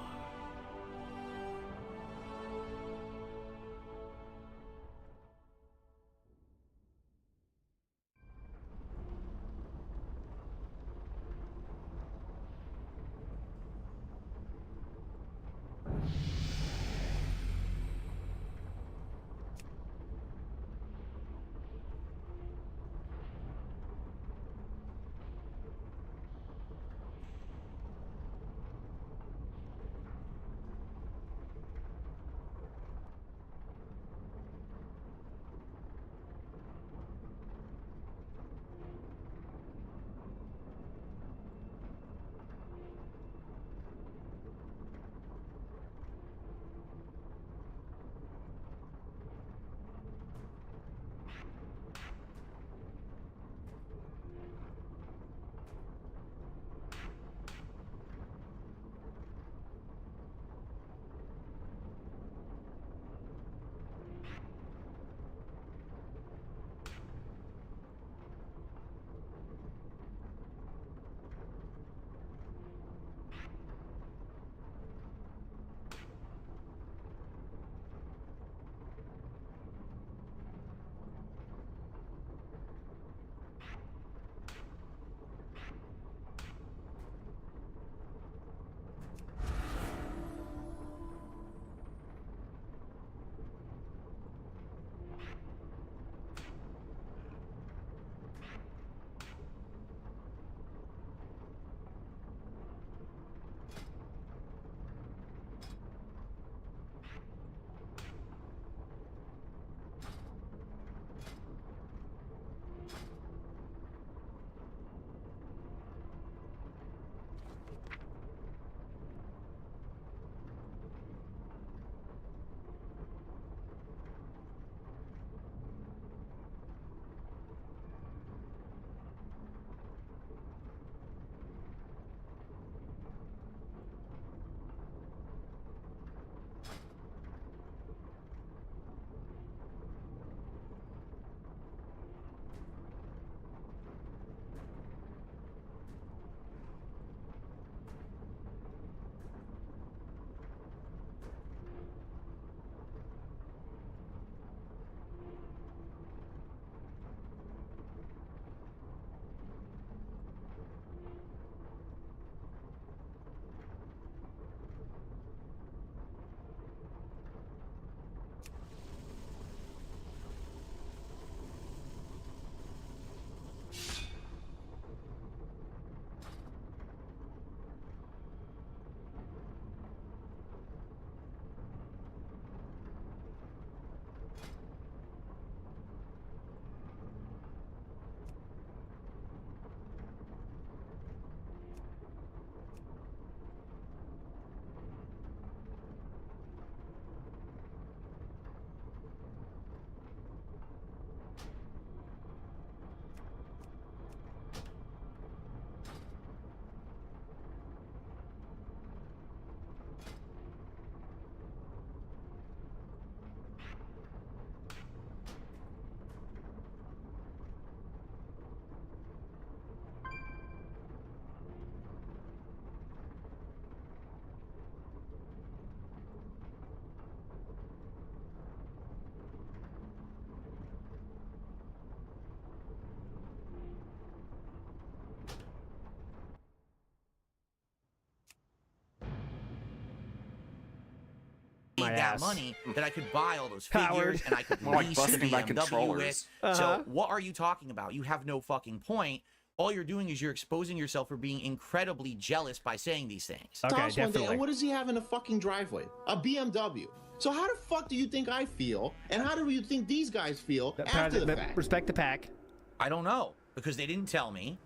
my that ass. money that I could buy all those Howard. figures and I could More like lease the busting my BMW controllers. with. Uh-huh. So what are you talking about? You have no fucking point. All you're doing is you're exposing yourself for being incredibly jealous by saying these things. Okay, Toss one day, definitely. and what does he have in a fucking driveway? A BMW. So how the fuck do you think I feel, and how do you think these guys feel after the fact? Respect the pack. I don't know, because they didn't tell me.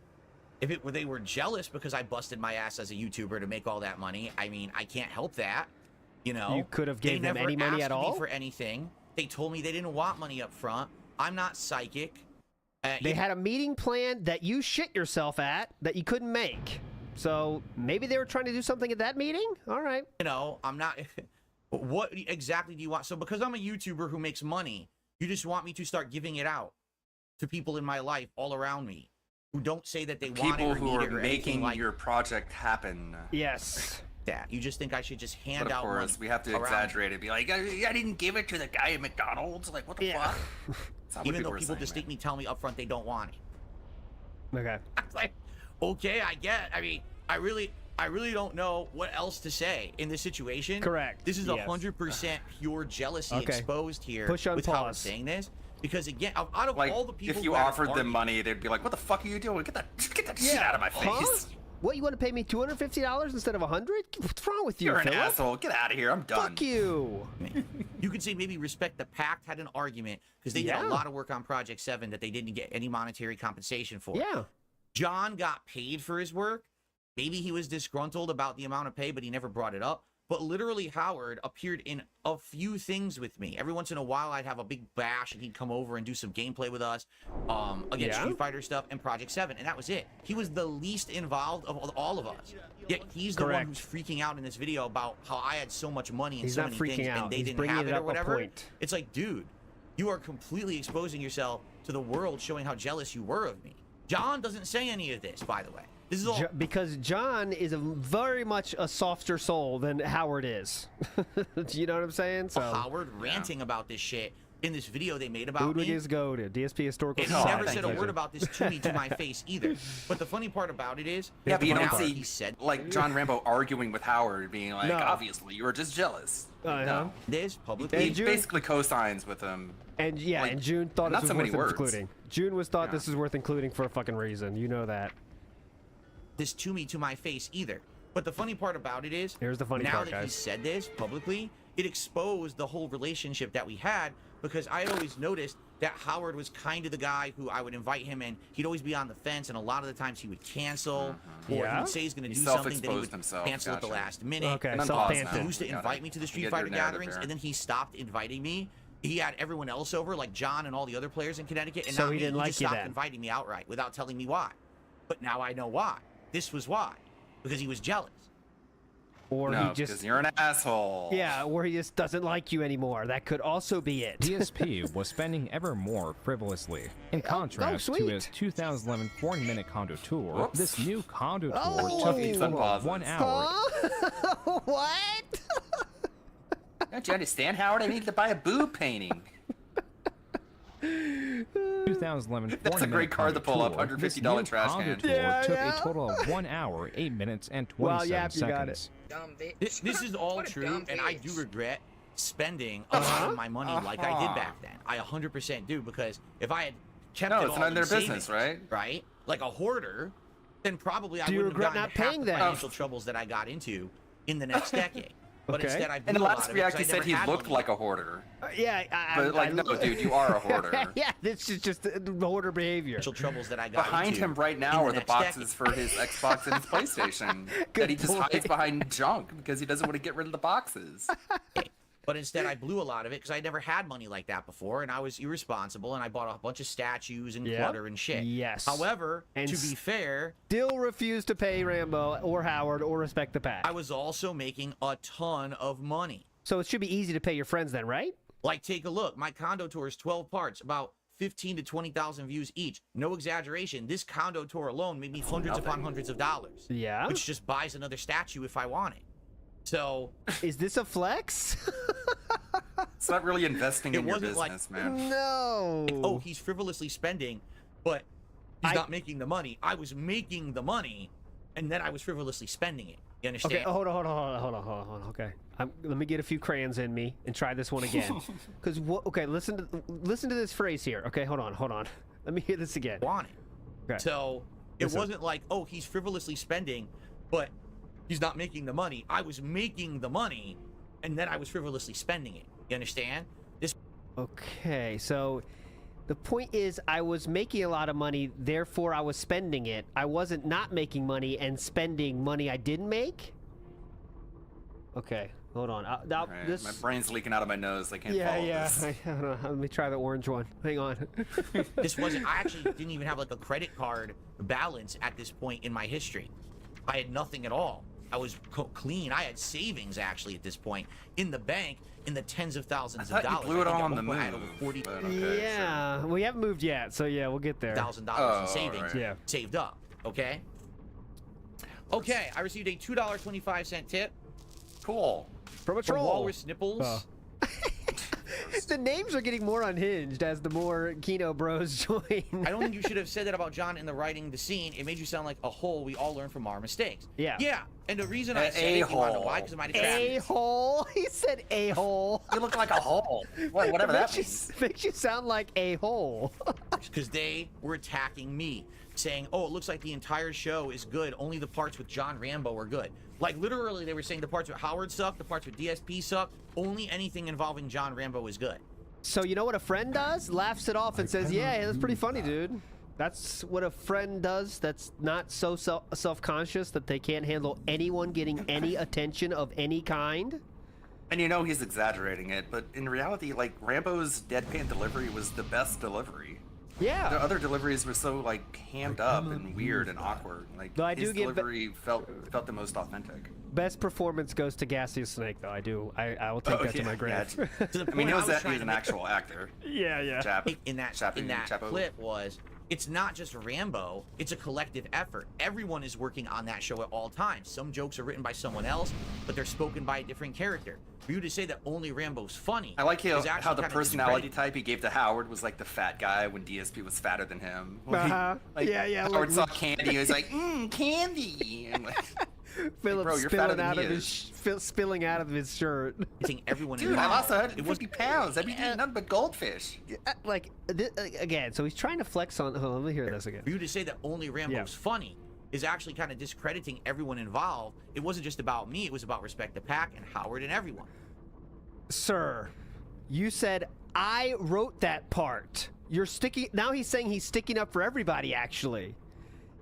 If they were jealous because I busted my ass as a YouTuber to make all that money, I mean, I can't help that. You know, You could have gave them any money at all? They never asked me for anything. They told me they didn't want money up front. I'm not psychic. They had a meeting planned that you shit yourself at that you couldn't make. So maybe they were trying to do something at that meeting? All right. You know, I'm not... What exactly do you want? So because I'm a YouTuber who makes money, you just want me to start giving it out to people in my life all around me who don't say that they want it or People need who it are or making like your project happen. Yes. that. You just think I should just hand But of out course, money we have to around exaggerate it. Be like, I didn't give it to the guy at McDonald's. Like, what the fuck? That's not what even though are people saying, distinctly tell me up front they don't want it. Okay. I'm like, okay, I get. I mean, I really don't know what else to say in this situation. Correct. This is Yes. 100% pure jealousy Okay. exposed here Push on with how I'm pause. saying this. Because again, out of Like, all the people if you who have offered them argued- money, they'd be like, what the fuck are you doing? Get that shit out of my face. Huh? What, you want to pay me $250 instead of $100? What's wrong with you, You're an Philip? asshole. Get out of here. I'm done. Fuck you. You could say maybe Respect the Pact had an argument because they did Yeah. a lot of work on Project 7 that they didn't get any monetary compensation for. Yeah. John got paid for his work. Maybe he was disgruntled about the amount of pay, but he never brought it up. But literally, Howard appeared in a few things with me. Every once in a while, I'd have a big bash, and he'd come over and do some gameplay with us against Street Fighter stuff and Project 7, and that was it. He was the least involved of all of us. Yet he's the one who's freaking out in this video about how I had so much money and He's so not many freaking things, out. and they He's didn't bringing have it it or up a whatever. point. It's like, dude, you are completely exposing yourself to the world, showing how jealous you were of me. John doesn't say any of this, by the way. This is all because John is very much a softer soul than Howard is. You know what I'm saying? So Howard ranting about this shit in this video they made about Ludwig me. is goaded. DSP Historical And he never said a word about this to me to my face either. But the funny part about it is, Yeah, but you don't now see he said like John Rambo arguing with Howard, being like, No. obviously you were just jealous. No, this publicly. he basically co-signs with him. And yeah, like, and June thought not this was so many worth words. including. June thought this was worth including for a fucking reason. You know that. This to me to my face either. But the funny part about it is, Here's the funny now part, that he guys. said this publicly, it exposed the whole relationship that we had, because I had always noticed that Howard was kind of the guy who I would invite him and he'd always be on the fence, and a lot of the times he would cancel or he Yeah? would say he's going to He do something, then he self-exposed would himself. cancel at the Gotcha. last minute. Okay, And then self-panted. pause now. He used to Got invite it. me to the You Street get your Fighter narrative gatherings, here. and then he stopped inviting me. He had everyone else over, like John and all the other players in Connecticut, and So not he me. didn't like just you stopped then. inviting me outright without telling me why. But now I know why. This was why. Because he was jealous. Or No, he just because you're an asshole. Yeah, or he just doesn't like you anymore. That could also be it. DSP was spending ever more frivolously. In contrast to sweet. his 2011 40-minute condo tour, Whoops. this new condo tour Oh. took a These total of unpauses. 1 hour. Huh? What? Don't you understand, Howard? I need to buy a boob painting. 2011 That's a great 40-minute card to pull up, condo tour. This $150 new trash condo can. tour Yeah, took yeah. a total of 1 hour, 8 minutes, and Well, 27 yep, you got it. seconds. Dumb bitch. This is all What a true, dumb and I do bitch. regret spending a lot of my money like I did back then. I 100% do, because if I had kept No, it it's all not in their savings, business, right? Like a hoarder, then probably I Do you wouldn't regret have gotten not half paying the that? financial troubles that I got into in the next decade. But Okay. instead, I blew In the a lot last of it 'cause react, I he said never he had looked money. like a hoarder. Yeah, But like, no, dude, you are a hoarder. Yeah, this is just the hoarder behavior. Financial troubles that I got Behind into him right in now are the next boxes decade. for his Xbox and his PlayStation that he just point. hides behind junk because he doesn't want to get rid of the boxes. But instead, I blew a lot of it because I never had money like that before, and I was irresponsible, and I bought a bunch of statues and Yep. clutter and shit. Yes. However, And to be fair, Still refuse to pay Rambo or Howard or respect the pack. I was also making a ton of money. So it should be easy to pay your friends then, right? Like, take a look. My condo tour is 12 parts, about 15 to 20,000 views each. No exaggeration. This condo tour alone made me hundreds upon hundreds of dollars. Yeah. Which just buys another statue if I want it. So Is this a flex? It's not really investing It in your wasn't like- business, man. No. oh, he's frivolously spending, but he's I- not making the money. I was making the money, and then I was frivolously spending it. You understand? Okay, hold on. Okay, let me get a few crayons in me and try this one again. Because okay, listen to this phrase here. Okay, hold on. Let me hear this again. Want it. Okay. So it wasn't like, oh, he's frivolously spending, but he's not making the money. I was making the money, and then I was frivolously spending it. You understand? Okay, so the point is I was making a lot of money, therefore I was spending it. I wasn't not making money and spending money I didn't make? Okay, hold on. Right. My brain's leaking out of my nose. I can't follow this. I don't know. Let me try the orange one. Hang on. This wasn't... I actually didn't even have like a credit card balance at this point in my history. I had nothing at all. I was clean. I had savings actually at this point in the bank in the tens of thousands of dollars. You blew it all on the move. I had over 40. Yeah, sure. We haven't moved yet, so yeah, we'll get there. $1,000 in savings, right. saved up. Okay. Okay, I received a $2.25 tip. Cool. From a troll. Walrus Nipples. The names are getting more unhinged as the more Kino bros join. I don't think you should have said that about John in the writing the scene. It made you sound like a hole. We all learn from our mistakes. Yeah. Yeah. And the reason I said it, you want to know why? Because it might have a-hole. He said a-hole. You look like a hole. Well, whatever that means. Makes you sound like a hole. Because they were attacking me, saying, oh, it looks like the entire show is good. Only the parts with John Rambo are good. Like, literally, they were saying the parts with Howard suck, the parts with DSP suck. Only anything involving John Rambo is good. So you know what a friend does? Laughs it off and says, yeah, that's pretty funny, dude. That's what a friend does that's not so self-conscious that they can't handle anyone getting any attention of any kind. And you know he's exaggerating it, but in reality, like, Rambo's deadpan delivery was the best delivery. Yeah. The other deliveries were so, like, hammed up and weird and awkward. Like, no, his delivery felt the most authentic. Best performance goes to Gaseous Snake, though. I will take that to my grave. Yeah. I mean, he was an actual actor. Yeah. In that clip was, it's not just Rambo, it's a collective effort. Everyone is working on that show at all times. Some jokes are written by someone else, but they're spoken by a different character. For you to say that only Rambo's funny, I like how the personality type he gave to Howard was like the fat guy when DSP was fatter than him. Yeah. Howard saw candy, he was like, candy. And like, Philip bro, spilling out of his shirt. I think everyone. Dude, I lost 150 pounds. I've been eating nothing but goldfish. Like again, so he's trying to flex on. Hold on, let me hear this again. For you to say that only Rambo's funny is actually kind of discrediting everyone involved. It wasn't just about me. It was about Respect the Pack and Howard and everyone. Sir, you said I wrote that part. You're sticking. Now he's saying he's sticking up for everybody. Actually,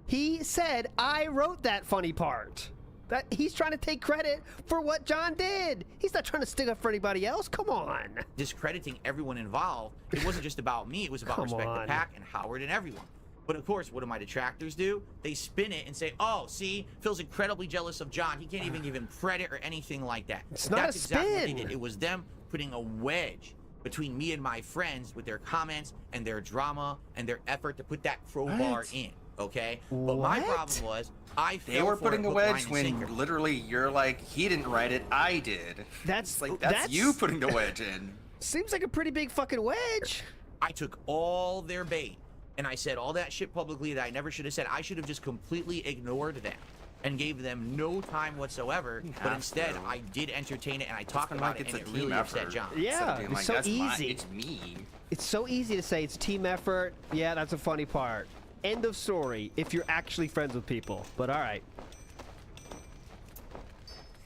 he said I wrote that funny part. That he's trying to take credit for what John did. He's not trying to stick up for anybody else. Come on. Discrediting everyone involved. It wasn't just about me. It was about Respect the Pack and Howard and everyone. But of course, what do my detractors do? They spin it and say, oh, see, Phil's incredibly jealous of John. He can't even give him credit or anything like that. It's not a spin. Exactly what they did. It was them putting a wedge between me and my friends with their comments and their drama and their effort to put that crowbar in, okay? But my problem was, they were putting a wedge when literally you're like, he didn't write it, I did. That's you putting the wedge in. Seems like a pretty big fucking wedge. I took all their bait. And I said all that shit publicly that I never should have said. I should have just completely ignored them and gave them no time whatsoever. But instead, I did entertain it and I talked about it, and it really upset John. Yeah, it's so easy. It's me. It's so easy to say it's team effort. Yeah, that's a funny part. End of story. If you're actually friends with people. But all right.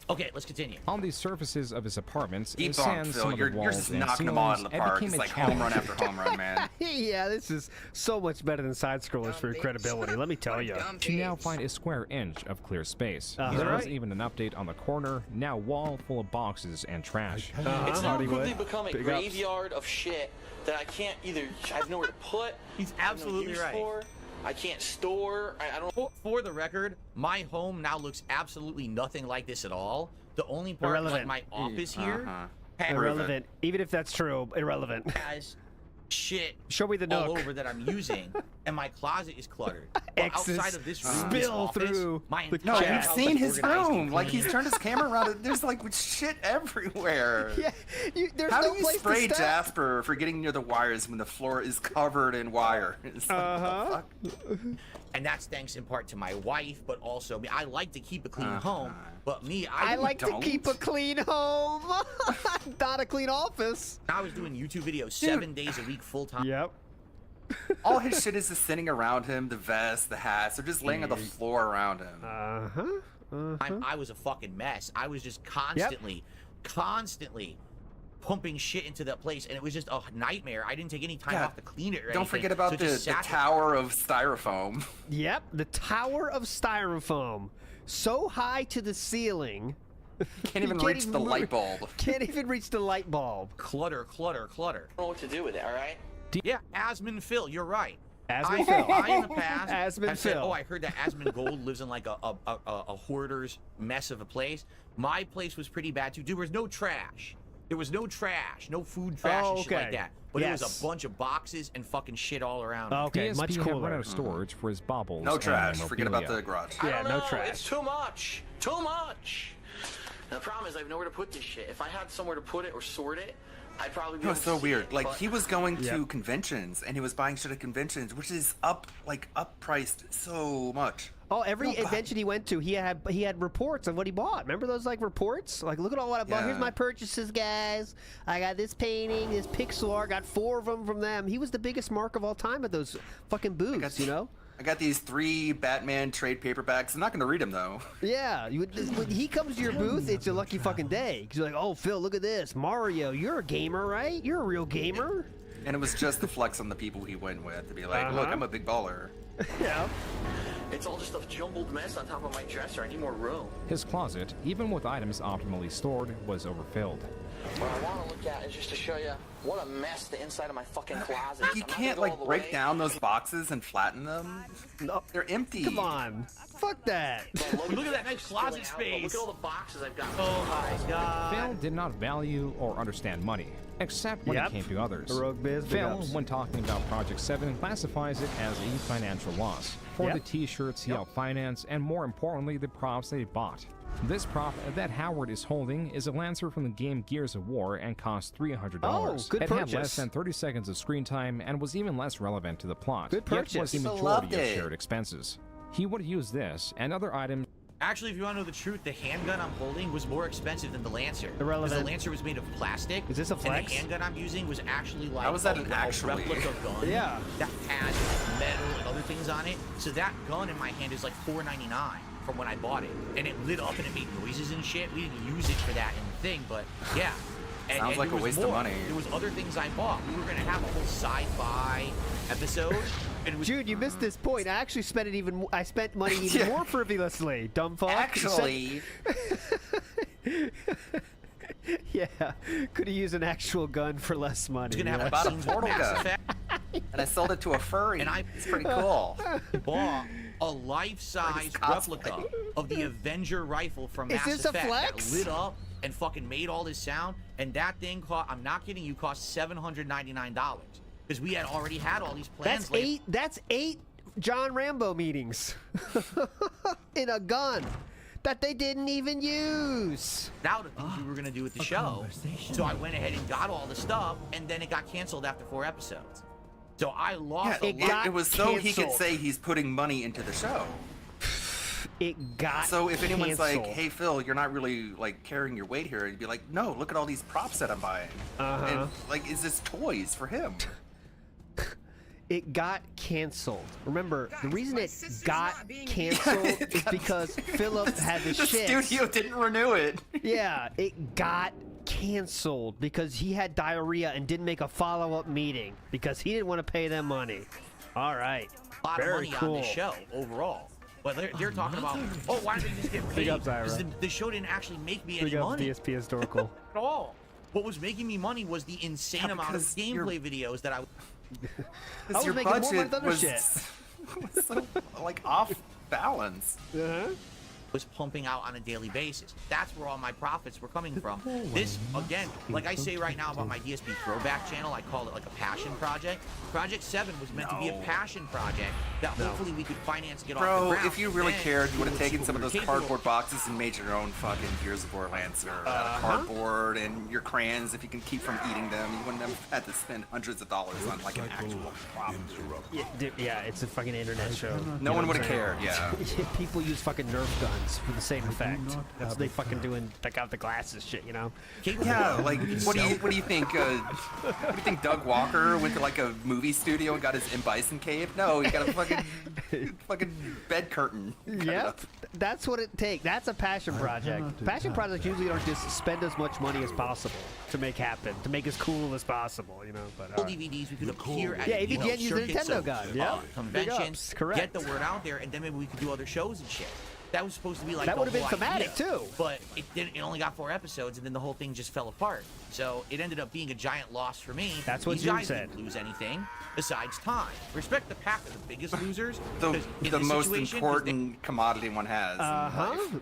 Okay, let's continue. On the surfaces of his apartments, Deep on, Phil. You're just knocking them all out of the park. It's like home run after home run, man. Yeah, this is so much better than side-scrollers for your credibility, let me tell you. You now find a square inch of clear space. There was even an update on the corner, now wall full of boxes and trash. It's now quickly become a graveyard of shit that I can't either, I have nowhere to put. He's absolutely right. I can't store. I don't. For the record, my home now looks absolutely nothing like this at all. The only part, like my office here, irrelevant. Even if that's true, irrelevant. Has shit Show me the all nook. over that I'm using, and my closet is cluttered. But X's outside of this room, spill this office, through my the entire No, house you've seen is his organized and room. Like, he's clean. turned his camera around. There's like shit everywhere. Yeah, there's How no do you place spray to step. Jasper for getting near the wires when the floor is covered in wire? It's like, what the fuck? And that's thanks in part to my wife, but also me. I like to keep a clean home, but me, I like to don't. keep a clean home, not a clean office. I was doing YouTube videos 7 days a week full time. Yep. All his shit is just sitting around him. The vest, the hats, they're just laying on the floor around him. I was a fucking mess. I was just constantly pumping shit into that place, and it was just a nightmare. I didn't take any time off to clean it or Don't anything, forget about so it the just sat there. tower of styrofoam. Yep, the tower of styrofoam, so high to the ceiling. Can't even reach the light bulb. Can't even reach the light bulb. Clutter, clutter, clutter. I don't know what to do with it, all right? Yeah, Asmund Phil, you're right. Asmund Phil. I in the past Asmund have said, Phil. oh, I heard that Asmund Gold lives in like a hoarder's mess of a place. My place was pretty bad too. There was no trash. There was no trash, no food trash and shit like that. But it was a bunch of boxes and fucking shit all around. Okay, PSP much had cooler. run out of storage for his baubles. No and trash. Forget about the memorabilia. garage. I Yeah, don't no know. trash. It's too much. Too much. And the problem is I have nowhere to put this shit. If I had somewhere to put it or sort it, I'd probably be It able was to so see weird. it, Like, but- he was going to conventions and he was buying shit at conventions, which is up-priced so much. Oh, every invention he went to, he had reports of what he bought. Remember those like reports? Like, look at all what I bought. Here's Yeah. my purchases, guys. I got this painting, this pixel art. Got 4 of them from them. He was the biggest mark of all time at those fucking booths. You know? I got these 3 Batman trade paperbacks. I'm not going to read them, though. Yeah. When he comes to your booth, it's a lucky fucking day. Because you're like, oh, Phil, look at this. Mario, you're a gamer, right? You're a real gamer. And it was just the flex on the people he went with to be like, look, I'm a big baller. Yeah. It's all just a jumbled mess on top of my dresser. I need more room. His closet, even with items optimally stored, was overfilled. What I want to look at is just to show you what a mess the inside of my fucking closet is. You I'm not can't, gonna go all like, the break way. down those boxes and flatten them. No. They're empty. Come on. Fuck that. Look at that nice closet space. Look at all the boxes I've got. Oh my god. Phil did not value or understand money, except when it came to others. The Rogue Biz, big Phil, ups. when talking about Project 7, classifies it as a financial loss for the t-shirts he helped finance and, more importantly, the props that he bought. This prop that Howard is holding is a Lancer from the game Gears of War and cost $300. Oh, good it had purchase. less than 30 seconds of screen time and was even less relevant to the plot. Good Yet was purchase. the I majority loved of it. shared expenses. He would use this and other items. Actually, if you want to know the truth, the handgun I'm holding was more expensive than the Lancer. Irrelevant. Because the Lancer was made of plastic. Is this a And flex? the handgun I'm using was actually like How is that a, an a actually? replica gun. Yeah. That has metal and other things on it. So that gun in my hand is like $4.99 from when I bought it. And it lit up and it made noises and shit. We didn't use it for that in the thing, but yeah. Sounds like there a was waste of more. money. There was other things I bought. We were gonna have a whole sci-fi episode. And it was Jude, you missed this point. I actually spent it even. I spent money even more frivolously. Dumb fuck. Actually, yeah, could have used an actual gun for less money. it's gonna have yeah. like bought a scenes portal with Mass gun. Effect. and I sold it to a furry. And It's pretty cool. Bought a life-size Like replica of the Avenger rifle from Is Mass this a Effect flex? that lit up and fucking made all this sound. And that thing cost, I'm not kidding you, cost $799 because we had already had all these plans. That's eight John Rambo meetings in a gun that they didn't even use. Out of things we were gonna do with the show. So I went ahead and got all the stuff, and then it got canceled after 4 episodes. So I lost a lot. It was so he could say he's putting money into the show. It got So if anyone's like, canceled. "Hey Phil, you're not really like carrying your weight here," you'd be like, "No, look at all these props that I'm buying." And like, is this toys for him? It got canceled. Remember, the reason it got canceled is because Philip had the shit. The studio didn't renew it. Yeah, it got canceled because he had diarrhea and didn't make a follow-up meeting because he didn't want to pay them money. All right. A lot of Very money cool. on this show overall. But they're talking about, oh, why didn't they just get paid? Big ups, Ira. Because the show didn't actually make me Big any ups, money DSP historical. at all. What was making me money was the insane amount of because gameplay videos that I. I was Your making more money budget than other was, shit. was so like off balance. was pumping out on a daily basis. That's where all my profits were coming from. This, again, like I say right now about my DSP throwback channel, I call it like a passion project. Project 7 was meant to be a passion project that hopefully we could finance and get off the ground. Bro, if you really cared, you would have taken some of those cardboard boxes and made your own fucking Gears of War Lancer out of cardboard, and your crayons, if you can keep from eating them, you wouldn't have had to spend hundreds of dollars on like an actual prop. Yeah, it's a fucking internet show. No one would have cared, yeah. People use fucking Nerf guns for the same effect. That's what they fucking doing, take out the glasses shit, you know? Yeah, like, what do you think, what do you think Doug Walker went to like a movie studio and got his M. Bison cape? No, he got a fucking bed curtain. Yep, that's what it takes. That's a passion project. Passion projects usually don't just spend as much money as possible to make happen, to make as cool as possible, you know? But DVDs, we could appear at if you can't use the Nintendo gun, conventions, get the word out there, and then maybe we could do other shows and shit. That was supposed to be like that would have been thematic too, but it didn't. It only got 4 episodes, and then the whole thing just fell apart. So it ended up being a giant loss for me. That's what These June guys said. Didn't lose anything besides time. Respect the pack are the biggest losers. The most important commodity one has.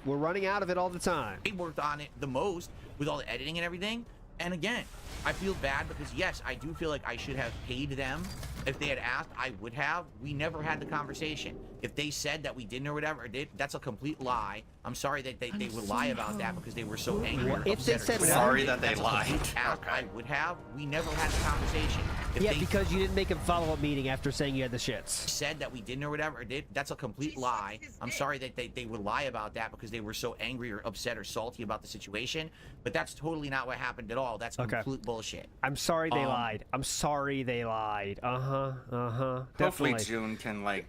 We're running out of it all the time. They worked on it the most with all the editing and everything. And again, I feel bad because yes, I do feel like I should have paid them. If they had asked, I would have. We never had the conversation. If they said that we didn't or whatever, that's a complete lie. I'm sorry that they would lie about that because they were so angry. If they said sorry that they lied. I would have. We never had the conversation. If because you didn't make a follow-up meeting after saying you had the shits. Said that we didn't or whatever, that's a complete lie. I'm sorry that they would lie about that because they were so angry or upset or salty about the situation. But that's totally not what happened at all. That's complete bullshit. I'm sorry they lied. I'm sorry they lied. Hopefully Definitely. June can like.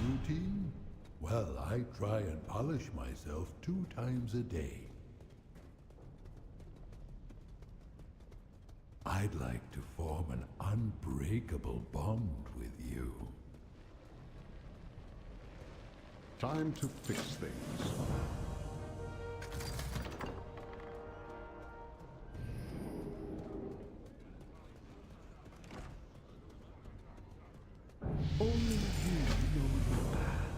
Routine? Well, I try and polish myself 2 times a day. I'd like to form an unbreakable bond with you. Time to fix things. Only you know your path.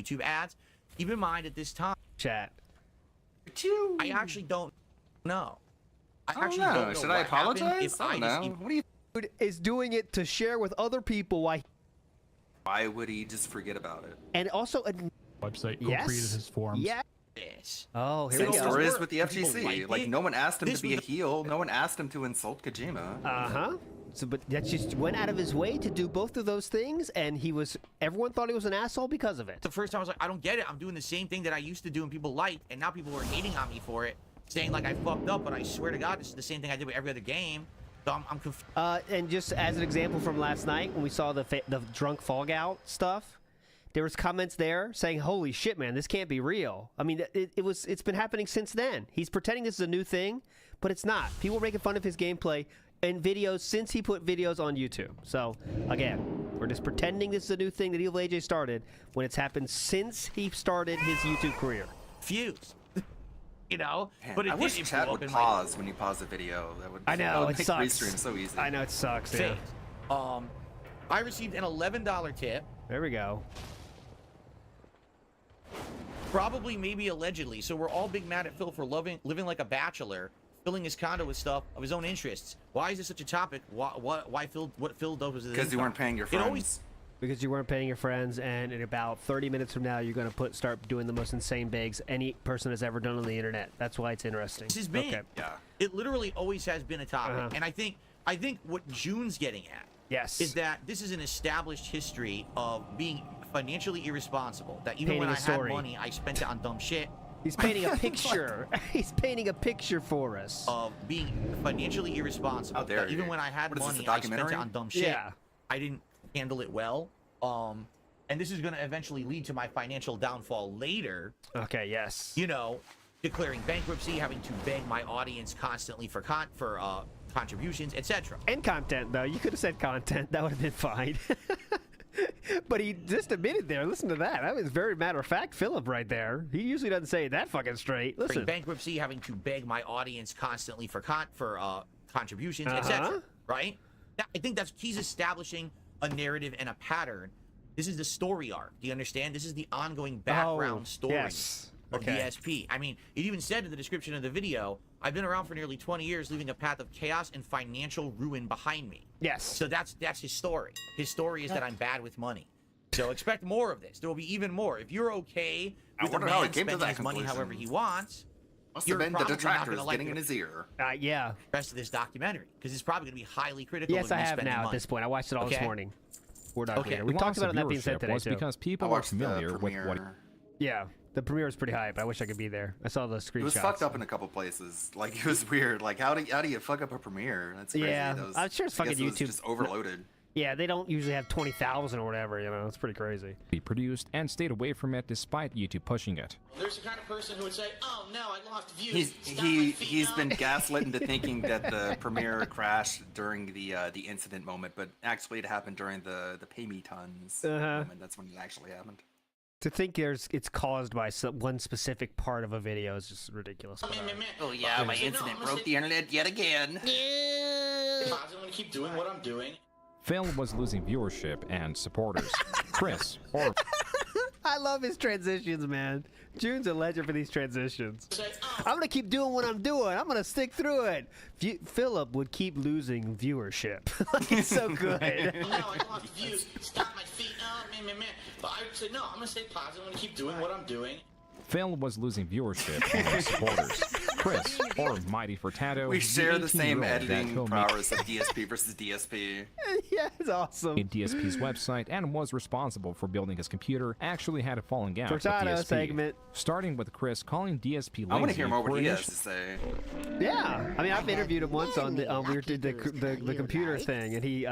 YouTube ads. Keep in mind at this time, chat. I actually don't know. I don't actually know. don't know. Should what I apologize? happened if I don't know. What do you? Dude is doing it to share with other people Why would he just forget about it? and also Website yes, created his forums. Yes. Oh, here Same we go. story as with the People FGC. liked Like it. no one asked him This to be a was heel. No one asked him to insult Kojima. So, but that just went out of his way to do both of those things, and everyone thought he was an asshole because of it. The first time I was like, I don't get it. I'm doing the same thing that I used to do and people liked, and now people are hating on me for it, saying like I fucked up, but I swear to God, this is the same thing I did with every other game. So I'm confused. And just as an example from last night, when we saw the drunk Fall Out stuff, there was comments there saying, "Holy shit, man, this can't be real." I mean, it's been happening since then. He's pretending this is a new thing, but it's not. People are making fun of his gameplay and videos since he put videos on YouTube. So again, we're just pretending this is a new thing that Evil AJ started when it's happened since he started his YouTube career. Confused. You know, Man, but I wish chat would pause when you pause a video. That would. I know, it make sucks. Restream so easy. I know it sucks. Yeah. I received an $11 tip. There we go. Probably, maybe, allegedly. So we're all big mad at Phil for living like a bachelor, filling his condo with stuff of his own interests. Why is this such a topic? Why Phil? What Phil does with his Because you income? weren't paying your It friends. always. Because you weren't paying your friends, and in about 30 minutes from now, you're going to start doing the most insane bigs any person has ever done on the internet. That's why it's interesting. This has been. Okay. Yeah. It literally always has been a topic, and I think what June's getting at, yes, is that this is an established history of being financially irresponsible. That even Painting when a I had story. money, I spent it on dumb shit. He's painting a picture. He's painting a picture for us of being financially irresponsible. How dare That even you. when I had What is this, money, a I spent it documentary? on dumb shit. Yeah. I didn't handle it well. And this is going to eventually lead to my financial downfall later. Okay. Yes. You know, declaring bankruptcy, having to beg my audience constantly for contributions, etc. And content, though. You could have said content. That would have been fine. But he just admitted there. Listen to that. That was very matter of fact, Philip, right there. He usually doesn't say it that fucking straight. Listen. Bankruptcy, having to beg my audience constantly for contributions, etc. Right? I think he's establishing a narrative and a pattern. This is the story arc. Do you understand? This is the ongoing background story of DSP. I mean, it even said in the description of the video, I've been around for nearly 20 years, leaving a path of chaos and financial ruin behind me. Yes. So that's his story. His story is that I'm bad with money. So expect more of this. There will be even more. If you're okay with a man spending his money however he wants, Must you're have been the probably not detractors gonna like getting in the his ear. Yeah. rest of this documentary, because it's probably going to be highly critical Yes, of I me have spending now money. at this point. I watched it all this morning. We're not Okay. We talked about it on that being said Viewership today, was too. because people I are watched the familiar with what. premiere. Yeah. The premiere was pretty hype. I wish I could be there. I saw the screenshots. It was fucked up in a couple places. Like it was weird. Like how do you fuck up a premiere? That's crazy. Yeah, Those, I'm sure it's I guess fucking it was YouTube. just overloaded. Yeah, they don't usually have 20,000 or whatever. You know, it's pretty crazy. Be produced and stayed away from it despite YouTube pushing it. There's the kind of person who would say, "Oh no, I lost views." He's been gaslit into thinking that the premiere crashed during the incident moment, but actually it happened during the pay me tons moment. That's when it actually happened. To think it's caused by one specific part of a video is just ridiculous. Oh yeah, my incident broke the internet yet again. I'm gonna keep doing what I'm doing. Phil was losing viewership and supporters. Chris, or I love his transitions, man. June's a legend for these transitions. I'm gonna keep doing what I'm doing. I'm gonna stick through it. Philip would keep losing viewership. It's so good. No, I lost views. Stop my feet. But I would say, no, I'm gonna stay positive. I'm gonna keep doing what I'm doing. Phil was losing viewership and supporters. Chris, or Mighty Furtado, We share the same 18-year-old editing that prowess of DSP versus DSP. Yeah, it's awesome. made DSP's website and was responsible for building his computer actually had a falling out with Furtado DSP. segment. Starting with Chris calling DSP lazy. I want to hear more what for he has initial- to say. Yeah, I mean, I've interviewed him once on we did the computer thing, and he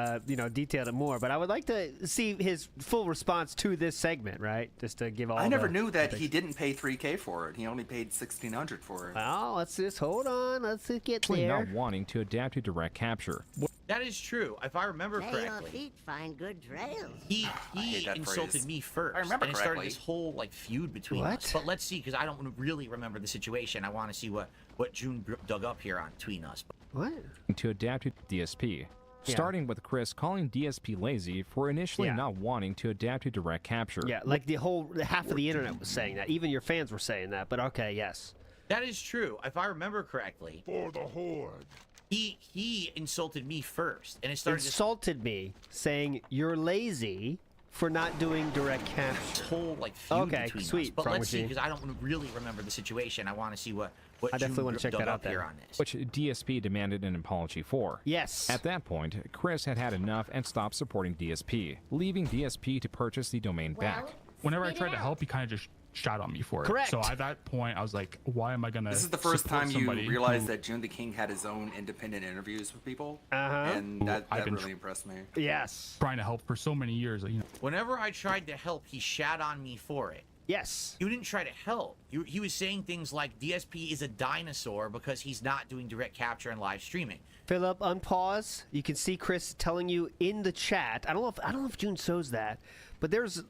detailed it more. But I would like to see his full response to this segment, right? Just to give all. I never knew that he didn't pay $3K for it. He only paid $1,600 for it. Well, let's just hold on. Let's just get Actually there. not wanting to adapt to direct capture. That is true. If I remember May your correctly, feet find good trails. he hate that insulted phrase. me first. I remember and it started correctly. this whole feud between What? us. But let's see, because I don't really remember the situation. I want to see what June dug up here on between us. What? To adapt to DSP. Starting with Chris calling DSP lazy for initially not wanting to adapt to direct capture. Yeah, like the whole half of the internet was saying that. Even your fans were saying that. But okay, yes. That is true. If I remember correctly. For the Horde. He insulted me first, and it started insulted me, saying you're lazy for not doing direct capture. Whole like feud between sweet. us. But let's see, because I don't really remember the situation. I want to see what I definitely want to check that out here there. on this. Which DSP demanded an apology for. Yes. At that point, Chris had had enough and stopped supporting DSP, leaving DSP to purchase the domain back. Whenever I tried to help, he kind of just shot on me for it. Correct. So at that point, I was like, why am I gonna? This is the first time you realized that June the King had his own independent interviews with people, and that really impressed me. Yes. Trying to help for so many years, you know. Whenever I tried to help, he shat on me for it. Yes. You didn't try to help. He was saying things like DSP is a dinosaur because he's not doing direct capture and live streaming. Philip, unpause. You can see Chris telling you in the chat. I don't know if June shows that, but there's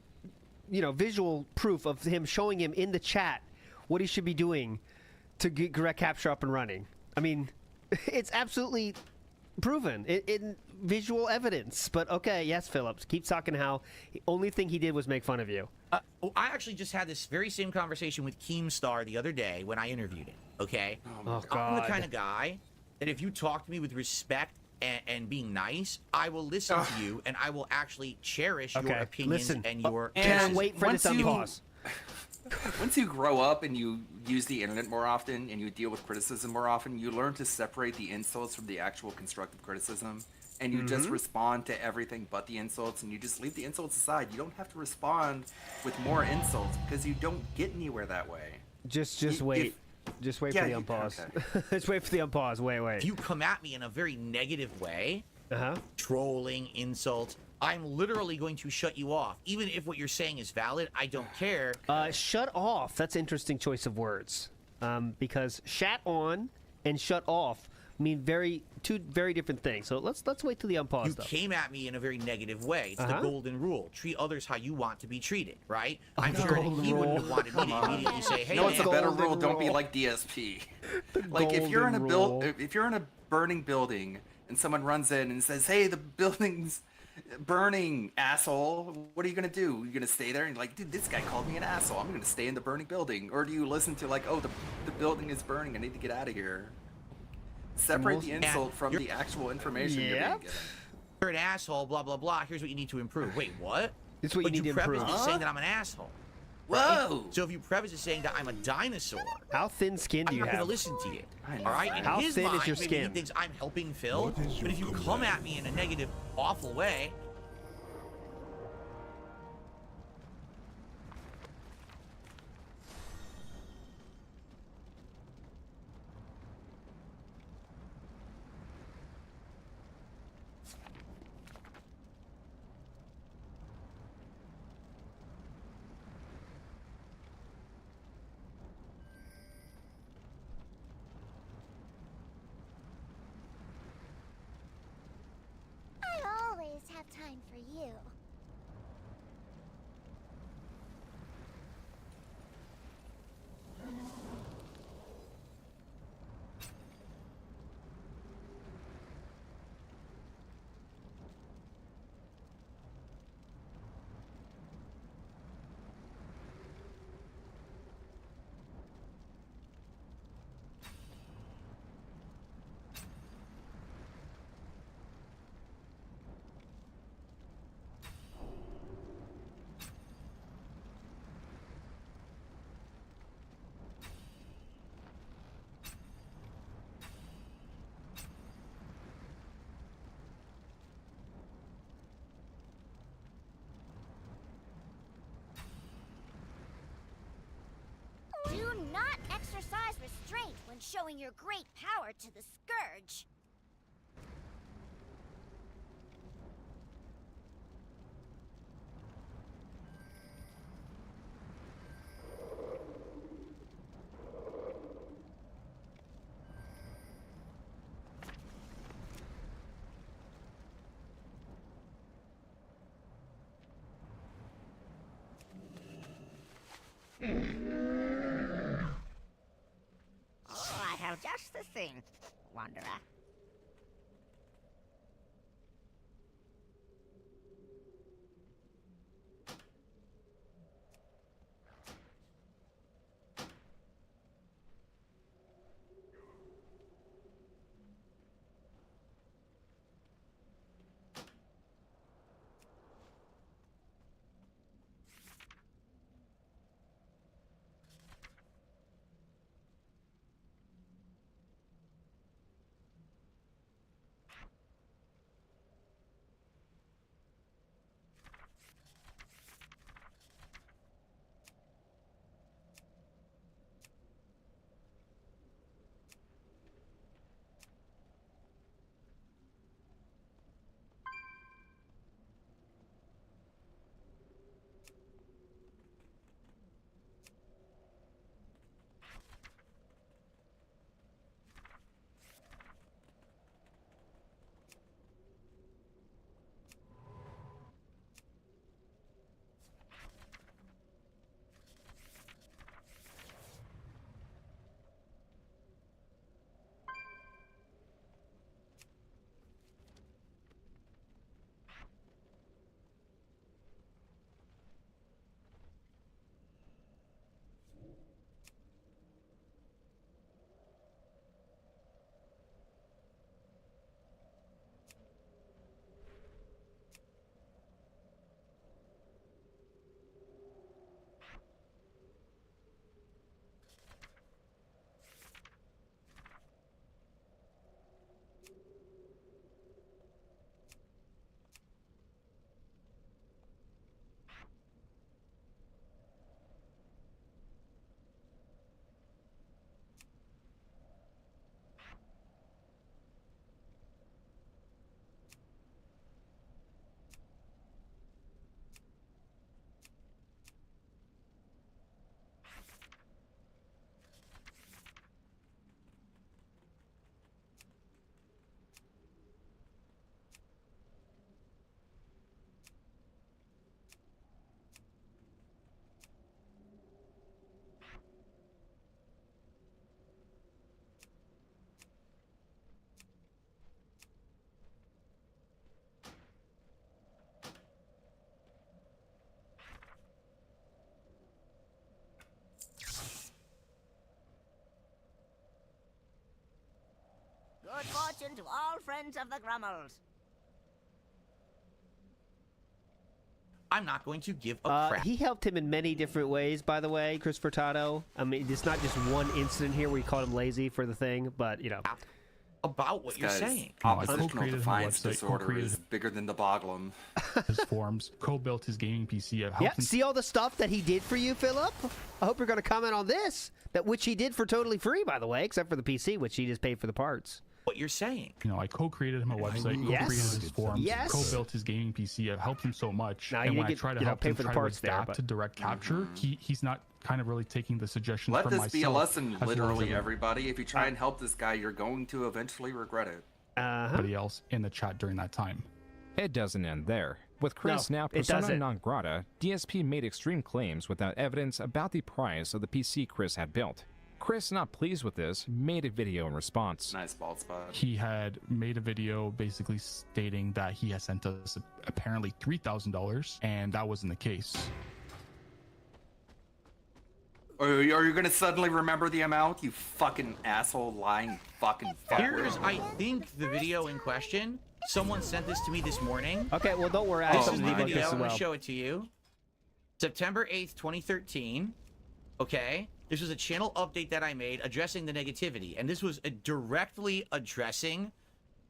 visual proof of him showing him in the chat what he should be doing to get direct capture up and running. I mean, it's absolutely proven in visual evidence. But okay, yes, Phillips, keep talking how the only thing he did was make fun of you. I actually just had this very same conversation with Keemstar the other day when I interviewed him, okay? Oh, God. I'm the kind of guy that if you talk to me with respect and being nice, I will listen to you, and I will actually cherish your opinions and your... And wait for this unpause. Once you grow up and you use the internet more often and you deal with criticism more often, you learn to separate the insults from the actual constructive criticism. And you just respond to everything but the insults, and you just leave the insults aside. You don't have to respond with more insults because you don't get anywhere that way. Just wait. Just wait for the unpause. Okay. Just wait for the unpause. Wait. If you come at me in a very negative way, trolling, insults, I'm literally going to shut you off. Even if what you're saying is valid, I don't care. Shut off. That's an interesting choice of words. Because shat on and shut off mean two very different things. So let's wait till the unpause. You came at me in a very negative way. It's the golden rule. Treat others how you want to be treated, right? I'm sure he wouldn't have wanted me to immediately say, "Hey, it's a better rule. Don't be like DSP." Like if you're in a burning building and someone runs in and says, "Hey, the building's burning, asshole," what are you gonna do? You're gonna stay there and like, dude, this guy called me an asshole. I'm gonna stay in the burning building. Or do you listen to like, oh, the building is burning. I need to get out of here. Separate the insult from the actual information you're being given. You're an asshole, blah, blah, blah. Here's what you need to improve. Wait, what? It's what you need to improve. But you preface saying that I'm an asshole. Whoa! Right? So if you preface it saying that I'm a dinosaur, how thin skin do you have? I'm not going to listen to you. All right? In how his thin mind, is your maybe skin? he thinks I'm helping Phil. But if you come at me in a negative, awful way, have time for you. Do not exercise restraint when showing your great power to the Scourge. Oh, I have just the thing, Wanderer. good fortune to all friends of the Grummels. I'm not going to give a crap. He helped him in many different ways, by the way, Chris Furtado. I mean, it's not just one incident here where he called him lazy for the thing, but, you know. About what you're saying. Oppositional defiance disorder is bigger than the Boglum. His forms, co-built his gaming PC. Yeah, see all the stuff that he did for you, Philip? I hope you're going to comment on this, which he did for totally free, by the way, except for the PC, which he just paid for the parts. What you're saying. You know, I co-created him a website, co-created his forums, co-built his gaming PC. I've helped him so much. Now, and you when get, I try to you know, help pay him for the try parts to adapt there, to direct capture, he's not kind of really taking the suggestions Let from this myself. be a lesson, as literally, well as everybody. If you try and help this guy, you're going to eventually regret it. Everybody else in the chat during that time. It doesn't end there. With Chris now persona non grata, DSP made extreme claims without evidence about the price of the PC Chris had built. Chris, not pleased with this, made a video in response. Nice bald spot. He had made a video basically stating that he had sent us apparently $3,000, and that wasn't the case. Are you gonna suddenly remember the amount, you fucking asshole, lying fucking fuck? Here's, I think, the video in question. Someone sent this to me this morning. Okay, well, don't worry. This is the video. I'm going to show it to you. September 8th, 2013. Okay? This was a channel update that I made addressing the negativity. And this was directly addressing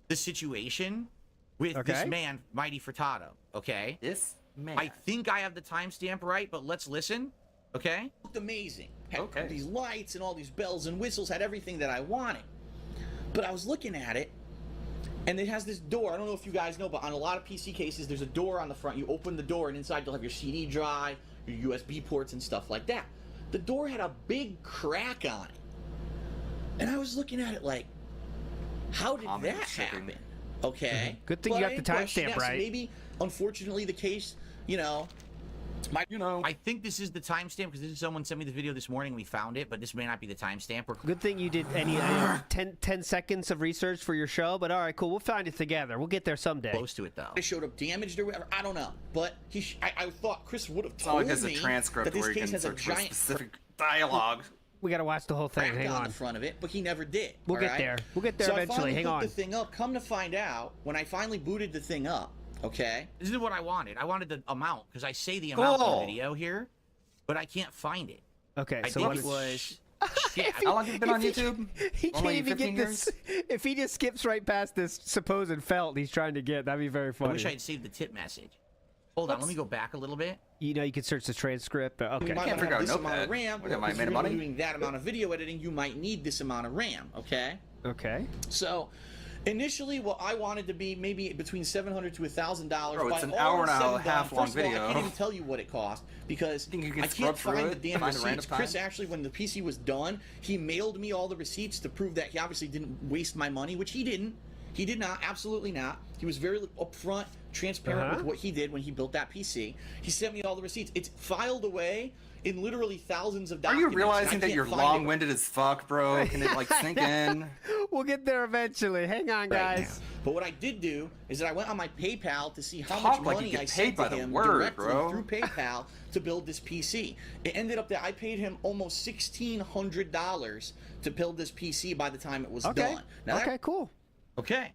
the situation with this man, Mighty Furtado. Okay? This man. I think I have the timestamp right, but let's listen. Okay? It looked amazing. Had these lights and all these bells and whistles, had everything that I wanted. But I was looking at it, and it has this door. I don't know if you guys know, but on a lot of PC cases, there's a door on the front. You open the door, and inside you'll have your CD drive, your USB ports, and stuff like that. The door had a big crack on it. And I was looking at it like, how did that happen? Okay? Good thing you got the timestamp right. So maybe, unfortunately, the case, you know, I think this is the timestamp because this is someone sent me the video this morning. We found it, but this may not be the timestamp. Good thing you did any 10 seconds of research for your show, but all right, cool. We'll find it together. We'll get there someday. Close to it, though. It showed up damaged or whatever. I don't know. But I thought Chris would have It's not told like there's me a transcript that this where you case can has a search for giant specific dialogue. We got to watch the whole thing. crack Hang on on. the front of it, but he never did. We'll get there. We'll get there so eventually. I Hang finally on. put the thing up. Come to find out, when I finally booted the thing up, okay? This is what I wanted. I wanted the amount because I say the amount in the video here, but I can't find it. Okay, I so think what it was. How long have you been on YouTube? He can't Only even 15 get this. If he just skips right past this supposed felt he's trying to get, that'd be very funny. I wish I had saved the tip message. Hold on, let me go back a little bit. You know, you can search the transcript. But okay. You might have this amount of RAM. What, am I If made you're of money? doing that amount of video editing, you might need this amount of RAM, okay? Okay. So, initially, what I wanted to be maybe between $700 to $1,000. Bro, it's By an all hour and a said and done, half long first of all, video. I can't even tell you what it cost because Think you can I scrub can't through find it, the damn find a random receipts. Chris time? actually, when the PC was done, he mailed me all the receipts to prove that he obviously didn't waste my money, which he didn't. He did not, absolutely not. He was very upfront, transparent with what he did when he built that PC. He sent me all the receipts. It's filed away in literally thousands of Are documents. you realizing and I that you're can't find it. long-winded as fuck, bro? Can it, like, sink in? We'll get there eventually. Hang on, guys. Right now. But what I did do is that I went on my PayPal to see how Talk much like you money get I paid sent by to the him word, directly bro. through PayPal to build this PC. It ended up that I paid him almost $1,600 to build this PC by the time it was done. Now okay, cool. Okay.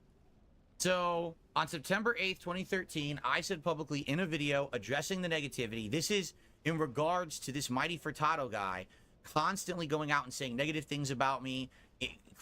So, on September 8th, 2013, I said publicly in a video addressing the negativity, this is in regards to this Mighty Furtado guy constantly going out and saying negative things about me,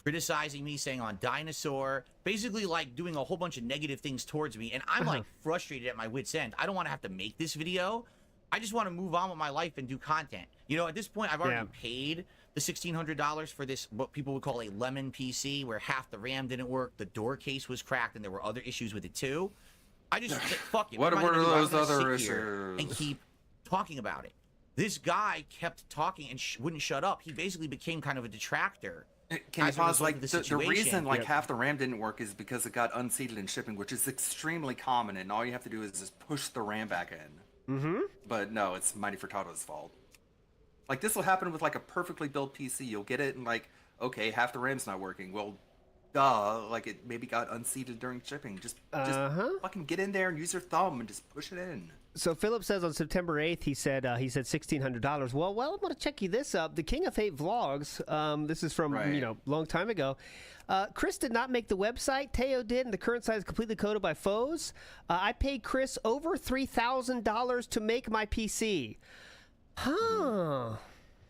criticizing me, saying on Dinosaur, basically like doing a whole bunch of negative things towards me. And I'm like frustrated at my wit's end. I don't want to have to make this video. I just want to move on with my life and do content. You know, at this point, I've already paid the $1,600 for this, what people would call a lemon PC, where half the RAM didn't work, the door case was cracked, and there were other issues with it too. I just said, fuck it. What am I were gonna do? I'm those gonna other sit here issues? and keep talking about it. This guy kept talking and wouldn't shut up. He basically became kind of a detractor. Can you as a pause? result Like of the situation. reason like half the RAM didn't work is because it got unseated in shipping, which is extremely common, and all you have to do is just push the RAM back in. Mm-hmm. But no, it's Mighty Furtado's fault. Like this will happen with like a perfectly built PC. You'll get it and like, okay, half the RAM's not working. Well, duh, like it maybe got unseated during shipping. Just fucking get in there and use your thumb and just push it in. So Philip says on September 8th, he said $1,600. Well, I'm going to check you this up. The King of Hate vlogs, this is from, long time ago. Chris did not make the website. Teo did, and the current site is completely coded by foes. I paid Chris over $3,000 to make my PC. Huh.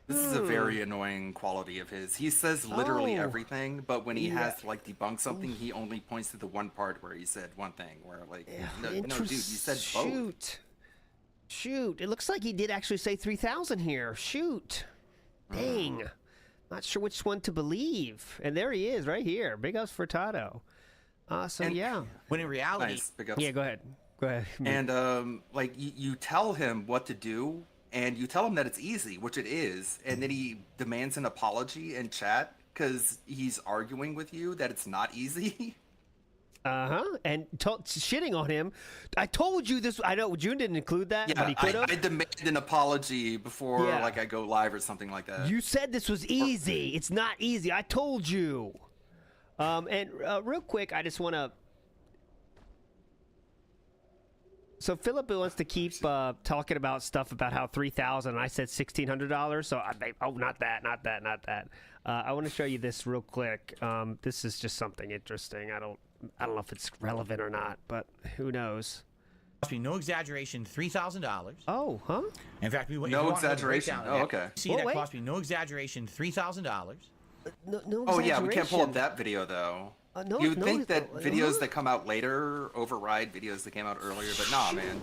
This is a very annoying quality of his. He says literally everything, but when he has to like debunk something, he only points to the one part where he said one thing. Where like, no, dude, you said both. Shoot, it looks like he did actually say 3,000 here. Shoot. Dang. Not sure which one to believe. And there he is right here. Big ups for Tato. When in reality... Nice, big ups. Yeah, go ahead. Go ahead. And, like, you tell him what to do, and you tell him that it's easy, which it is, and then he demands an apology in chat because he's arguing with you that it's not easy. And shitting on him. I told you this. I know June didn't include that, but he could have. I demanded an apology before, like, I go live or something like that. You said this was easy. It's not easy. I told you. And real quick, I just want to. So Philip wants to keep talking about stuff about how 3,000. And I said $1,600. So not that. I want to show you this real quick. This is just something interesting. I don't know if it's relevant or not, but who knows? Cost me no exaggeration, $3,000. Oh, huh? In fact, we went no exaggeration. Oh, okay. See, that cost me no exaggeration, $3,000. No oh yeah, we can't pull up that video though. You would think that videos that come out later override videos that came out earlier, but nah, man.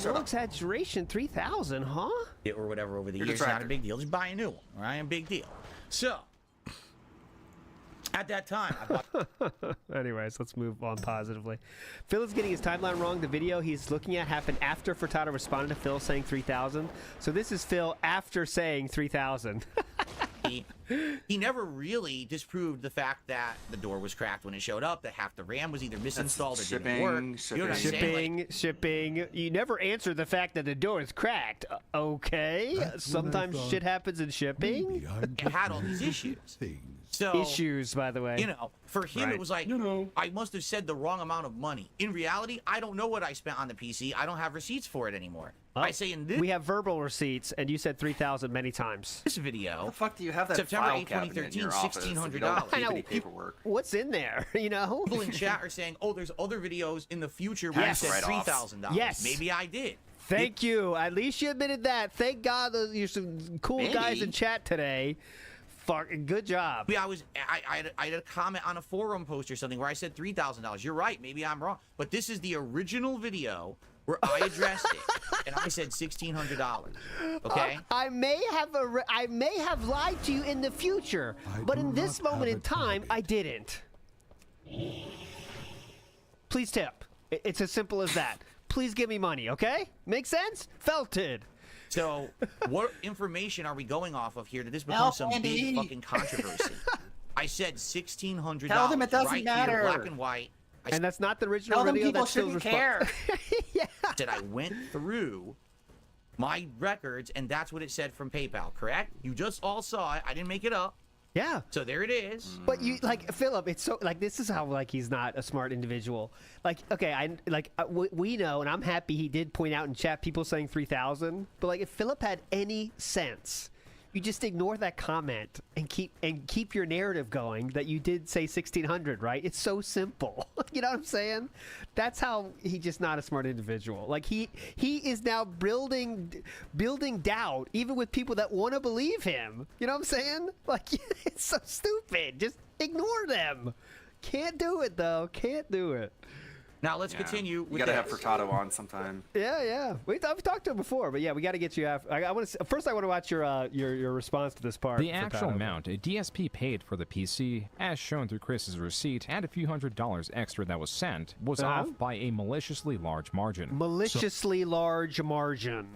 No exaggeration, 3,000, huh? Or whatever over the years, not a big deal. Just buy a new one, all right? A big deal. So, at that time, I bought... Anyways, let's move on positively. Phil is getting his timeline wrong. The video he's looking at happened after Furtado responded to Phil saying 3,000. So this is Phil after saying 3,000. He never really disproved the fact that the door was cracked when it showed up, that half the RAM was either misinstalled or didn't work. You know what I'm saying? Shipping. You never answered the fact that the door is cracked. Okay. Sometimes shit happens in shipping. It had all these issues. Issues, by the way. You know, for him, it was like, I must have said the wrong amount of money. In reality, I don't know what I spent on the PC. I don't have receipts for it anymore. I say in this... We have verbal receipts, and you said 3,000 many times. This video... How the fuck do you have that September file 8, 2013, $1,600. I know. Paperwork. What's in there, you know? People in chat are saying, oh, there's other videos in the future where you said $3,000. Yes. Maybe I did. Thank you. At least you admitted that. Thank God you're some cool guys in chat today. Good job. Yeah, I had a comment on a forum post or something where I said $3,000. You're right. Maybe I'm wrong. But this is the original video where I addressed it, and I said $1,600. Okay. I may have lied to you in the future, but in this moment in time, I didn't. Please tip. It's as simple as that. Please give me money. Okay? Make sense? Felted. So, what information are we going off of here that this becomes some big fucking controversy? I said $1,600. Tell them it doesn't right matter. Here, black and white. And that's not the original video. Tell them people shouldn't care. Yeah. Said I went through my records, and that's what it said from PayPal. Correct? You just all saw it. I didn't make it up. Yeah. So there it is. But you like Philip. It's so like this is how like he's not a smart individual. Like okay, we know, and I'm happy he did point out in chat people saying 3,000. But like if Philip had any sense, you just ignore that comment and keep your narrative going that you did say 1,600. Right? It's so simple. You know what I'm saying? That's how he's just not a smart individual. Like he is now building doubt even with people that want to believe him. You know what I'm saying? Like it's so stupid. Just ignore them. Can't do it though. Can't do it. Now let's continue. You gotta have Furtado on sometime. Yeah. We've talked to him before, but yeah, we got to get you after. I want to first. I want to watch your response to this part. The actual amount a DSP paid for the PC, as shown through Chris's receipt, and a few $100s extra that was sent, was off by a maliciously large margin. Large margin.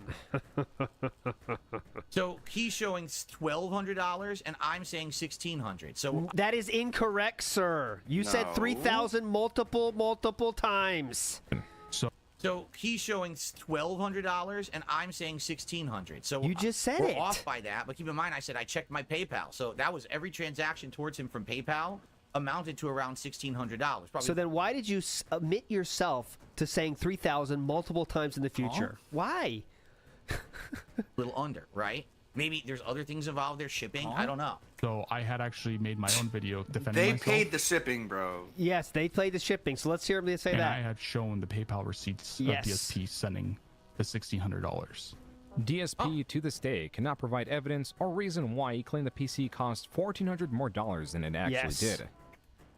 So he's showing $1,200, and I'm saying $1,600. So that is incorrect, sir. You said 3,000 multiple times. So he's showing $1,200, and I'm saying $1,600. So you just said we're off by that. But keep in mind, I said I checked my PayPal, so that was every transaction towards him from PayPal amounted to around $1,600. Probably. So then why did you admit yourself to saying 3,000 multiple times in the future? Why? Little under, right? Maybe there's other things involved. There's shipping. I don't know. So I had actually made my own video defending They myself. paid the shipping, bro. Yes, they paid the shipping. So let's hear them say and that. I had shown the PayPal receipts Yes. of DSP sending the $1,600. DSP to this day cannot provide evidence or reason why he claimed the PC cost $1,400 more than it actually did.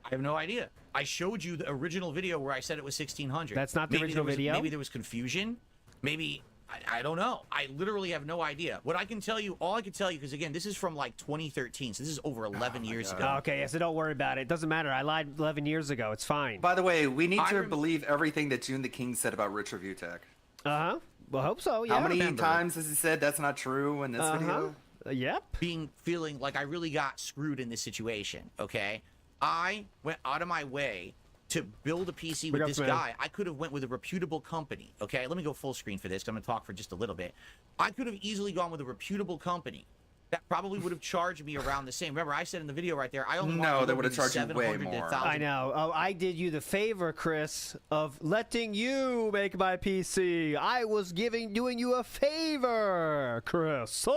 I have no idea. I showed you the original video where I said it was 1,600. That's not the original video? Maybe there was confusion. Maybe I don't know. I literally have no idea. What I can tell you, all I can tell you, because again, this is from like 2013, so this is over 11 years ago. Okay, yeah, so don't worry about it. It doesn't matter. I lied 11 years ago. It's fine. By the way, we need to believe everything that June the King said about Rich Review Tech. Uh-huh. Well, I hope so, yeah. How many times has he said that's not true in this video? Yep. Feeling like I really got screwed in this situation, okay? I went out of my way to build a PC with this guy. I could have went with a reputable company, okay? Let me go full screen for this, because I'm going to talk for just a little bit. I could have easily gone with a reputable company. That probably would have charged me around the same. Remember, I said in the video right there, I only they would have charged you way more. I know. Oh, I did you the favor, Chris, of letting you make my PC. I was doing you a favor, Chris.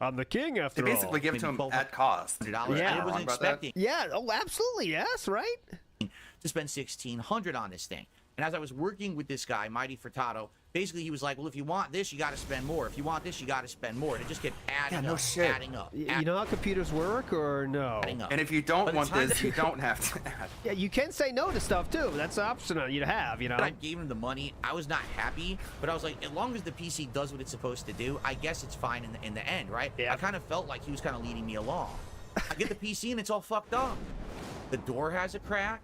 I'm the king after all. They basically give it to him at cost. Yeah, I wasn't expecting. Yeah. Oh, absolutely. Yes. Right. To spend $1,600 on this thing. And as I was working with this guy, Mighty Furtado, basically he was like, well, if you want this, you got to spend more. If you want this, you got to spend more. And it just kept adding up, adding up. You know how computers work, or no? And if you don't want this, you don't have to add. Yeah, you can say no to stuff too. That's an option you to have, you know. I gave him the money. I was not happy, but I was like, as long as the PC does what it's supposed to do, I guess it's fine in the end, right? Yeah. I kind of felt like he was kind of leading me along. I get the PC and it's all fucked up. The door has a crack.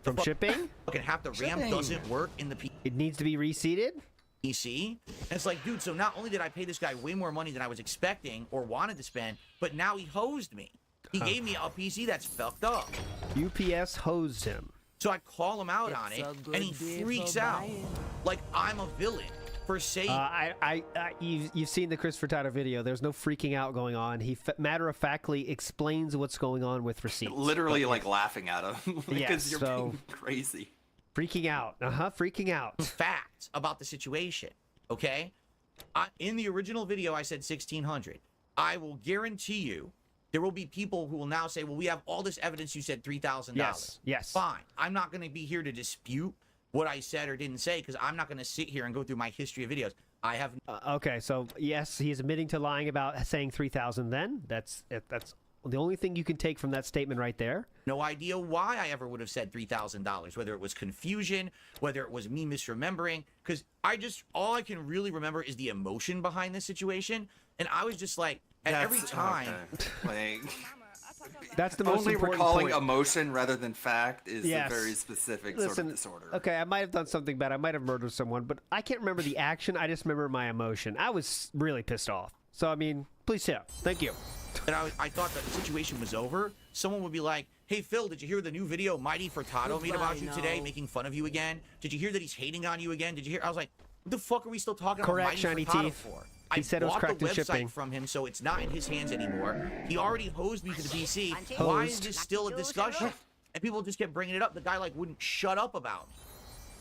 From shipping? Fucking half the RAM doesn't work in the PC. It needs to be reseated? PC. And it's like, dude, so not only did I pay this guy way more money than I was expecting or wanted to spend, but now he hosed me. He gave me a PC that's fucked up. UPS hosed him. So I call him out on it, and he freaks out. Like I'm a villain for saying... you've seen the Chris Furtado video. There's no freaking out going on. He matter-of-factly explains what's going on with receipts. Literally, like, laughing at him. Because you're being crazy. Freaking out. Freaking out. Facts about the situation, okay? In the original video, I said 1,600. I will guarantee you there will be people who will now say, well, we have all this evidence you said $3,000. Yes. Fine. I'm not going to be here to dispute what I said or didn't say, because I'm not going to sit here and go through my history of videos. I have... okay, so yes, he's admitting to lying about saying 3,000 then. That's the only thing you can take from that statement right there. No idea why I ever would have said $3,000, whether it was confusion, whether it was me misremembering, because all I can really remember is the emotion behind this situation, and I was just like, every time... Okay. That's the most only important recalling point. emotion rather than fact is a very specific sort of disorder. Okay, I might have done something bad. I might have murdered someone, but I can't remember the action. I just remember my emotion. I was really pissed off. So, I mean, please tip. Thank you. And I thought that the situation was over. Someone would be like, hey, Phil, did you hear the new video Mighty Furtado made about you today, making fun of you again? Did you hear that he's hating on you again? Did you hear? I was like, what the fuck are we still talking about Mighty Shiny Furtado teeth. for? He said it was cracked the in website shipping. from him, so it's not in his hands anymore. He already hosed me to the PC. Why is this still a discussion? And people just kept bringing it up. The guy wouldn't shut up about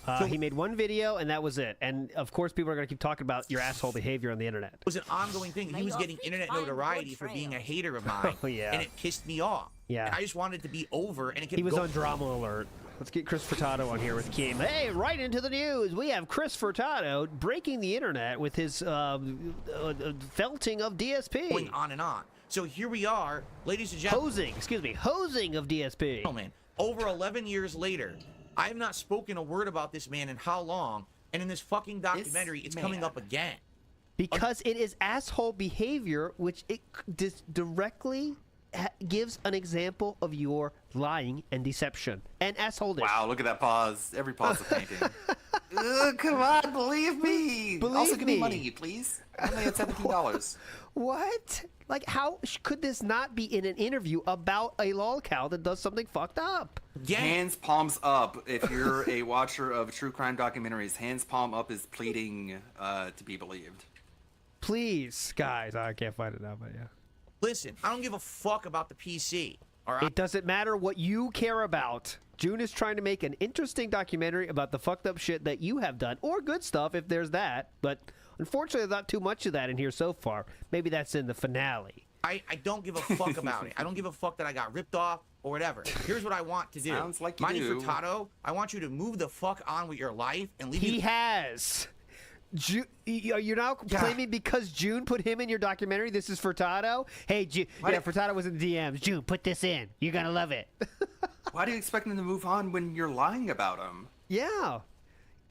it. He made one video, and that was it. And, of course, people are going to keep talking about your asshole behavior on the internet. It was an ongoing thing. He was getting internet notoriety for being a hater of mine. Oh, yeah. And it pissed me off. Yeah. And I just wanted it to be over, and it kept He was going. on Drama Alert. Let's get Chris Furtado on here with Keem. Hey, right into the news. We have Chris Furtado breaking the internet with his felting of DSP. Going on and on. So here we are, ladies and gentlemen. Hosing of DSP. Oh, man. Over 11 years later, I have not spoken a word about this man in how long? And in this fucking documentary, it's coming up again. Because it is asshole behavior, which it directly gives an example of your lying and deception and assholeness. Wow, look at that pause. Every pause is painting. Come on, believe me. Also, give me money, please. I only had $17. What? Like, how could this not be in an interview about a lolcow that does something fucked up? Hands palms up. If you're a watcher of true crime documentaries, hands palm up is pleading to be believed. Please, guys. I can't find it now, but yeah. Listen, I don't give a fuck about the PC. All right. It doesn't matter what you care about. June is trying to make an interesting documentary about the fucked up shit that you have done, or good stuff if there's that. But unfortunately, there's not too much of that in here so far. Maybe that's in the finale. I don't give a fuck about it. I don't give a fuck that I got ripped off or whatever. Here's what I want to do. Sounds like you Mighty do. Furtado, I want you to move the fuck on with your life and leave. He has. You're now claiming because June put him in your documentary, this is Furtado? Hey, Furtado was in the DMs. June, put this in. You're going to love it. Why do you expect him to move on when you're lying about him? Yeah.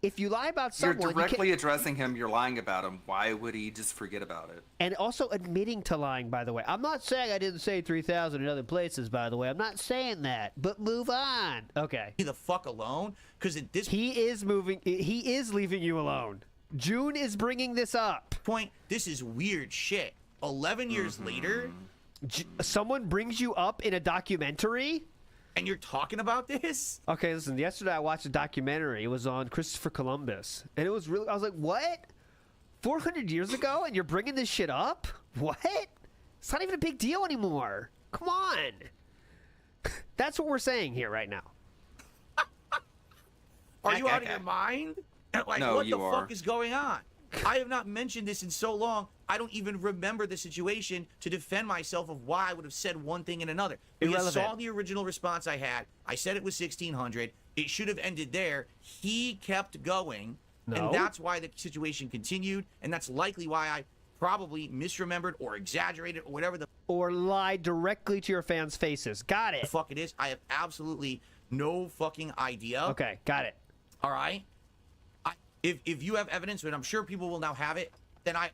If you lie about someone... You're directly addressing him, you're lying about him. Why would he just forget about it? And also admitting to lying, by the way. I'm not saying I didn't say 3,000 in other places, by the way. I'm not saying that. But move on. Okay. The fuck alone? Because at this... He is leaving you alone. June is bringing this up. Point, this is weird shit. 11 years later... Someone brings you up in a documentary? And you're talking about this? Okay, listen, yesterday I watched a documentary. It was on Christopher Columbus. And it was really... I was like, what? 400 years ago and you're bringing this shit up? What? It's not even a big deal anymore. Come on. That's what we're saying here right now. Are you out of your mind? Like, no, what the are. fuck is going on? I have not mentioned this in so long, I don't even remember the situation to defend myself of why I would have said one thing and another. You saw the original response I had. I said it was 1,600. It should have ended there. He kept going, and that's why the situation continued, and that's likely why I probably misremembered or exaggerated or whatever the... Or lied directly to your fans' faces. Got it. The fuck it is. I have absolutely no fucking idea. Okay, got it. All right? If you have evidence, and I'm sure people will now have it, then I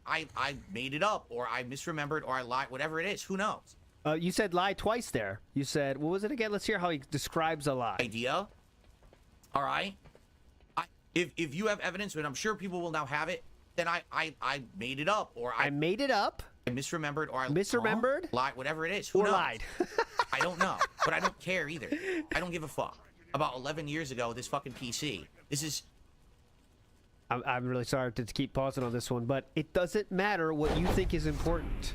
made it up, or I misremembered, or I lied, whatever it is. Who knows? You said lie twice there. You said, what was it again? Let's hear how he describes a lie. Idea. All right? If you have evidence, and I'm sure people will now have it, then I made it up, or I made it up. I misremembered, or I misremembered, lied, whatever it is. Who knows? Lied. I don't know, but I don't care either. I don't give a fuck about 11 years ago. This fucking PC. This is. I'm really sorry to keep pausing on this one, but it doesn't matter what you think is important.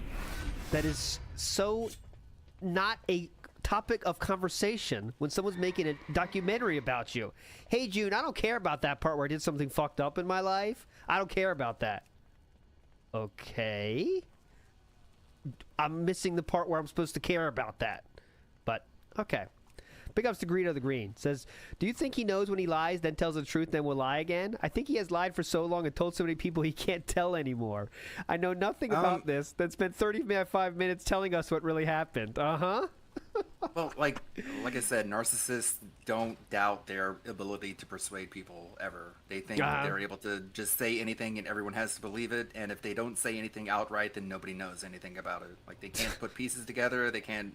That is so not a topic of conversation when someone's making a documentary about you. Hey, June, I don't care about that part where I did something fucked up in my life. I don't care about that. Okay. I'm missing the part where I'm supposed to care about that. But, okay. Big ups to Greedo the Green. Says, do you think he knows when he lies, then tells the truth, then will lie again? I think he has lied for so long and told so many people he can't tell anymore. I know nothing about this, then spent 35 minutes telling us what really happened. Uh-huh. Well, like I said, narcissists don't doubt their ability to persuade people ever. They think that they're able to just say anything and everyone has to believe it. And if they don't say anything outright, then nobody knows anything about it. Like, they can't put pieces together. They can't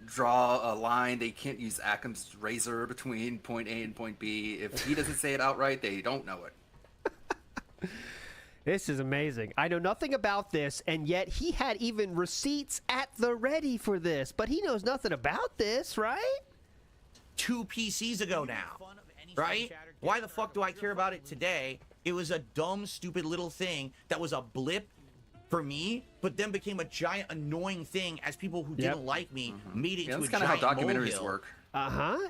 draw a line. They can't use Occam's razor between point A and point B. If he doesn't say it outright, they don't know it. This is amazing. I know nothing about this, and yet he had even receipts at the ready for this. But he knows nothing about this, right? 2 PCs ago now, right? Why the fuck do I care about it today? It was a dumb, stupid little thing that was a blip for me, but then became a giant annoying thing as people who didn't like me made it to a giant that's kind of how documentaries molehill. work.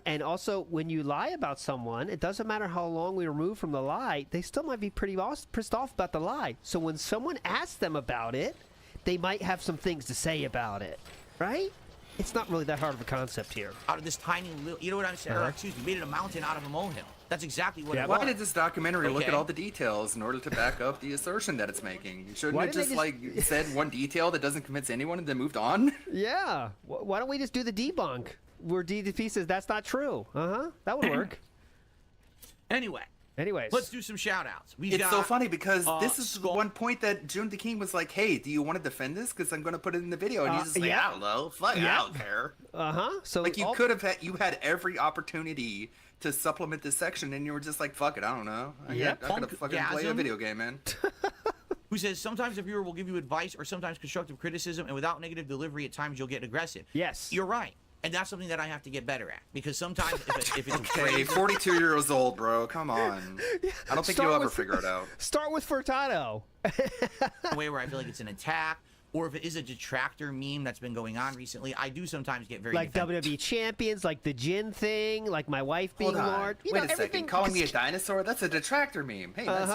And also, when you lie about someone, it doesn't matter how long we remove from the lie, they still might be pretty pissed off about the lie. So when someone asks them about it, they might have some things to say about it, right? It's not really that hard of a concept here. Out of this tiny little, you know what I'm saying? Or, excuse me, made it a mountain out of a molehill. That's exactly what it was. Why did this documentary look at all the details in order to back up the assertion that it's making? Shouldn't it just like said one detail that doesn't convince anyone and then moved on? Yeah. Why don't we just do the debunk? Where DDP says that's not true. That would work. Anyways, let's do some shout-outs. It's so funny because this is one point that June the King was like, hey, do you want to defend this? Because I'm going to put it in the video. And he's just like, I don't know. Fuck, I don't care. So like, you had every opportunity to supplement this section, and you were just like, fuck it, I don't know. I'm going to fucking play a video game, man. Who says, sometimes a viewer will give you advice or sometimes constructive criticism, and without negative delivery, at times you'll get aggressive. Yes. You're right. And that's something that I have to get better at, because sometimes if it's okay, 42 years old, bro. Come on. I don't think you'll ever figure it out. Start with Furtado. a way where I feel like it's an attack, or if it is a detractor meme that's been going on recently, I do sometimes get very like defensive. WWE champions, like the Jin thing, like my wife being Hold on. Lord. You Wait know, a second. Calling me a dinosaur? That's a detractor meme. Hey, that's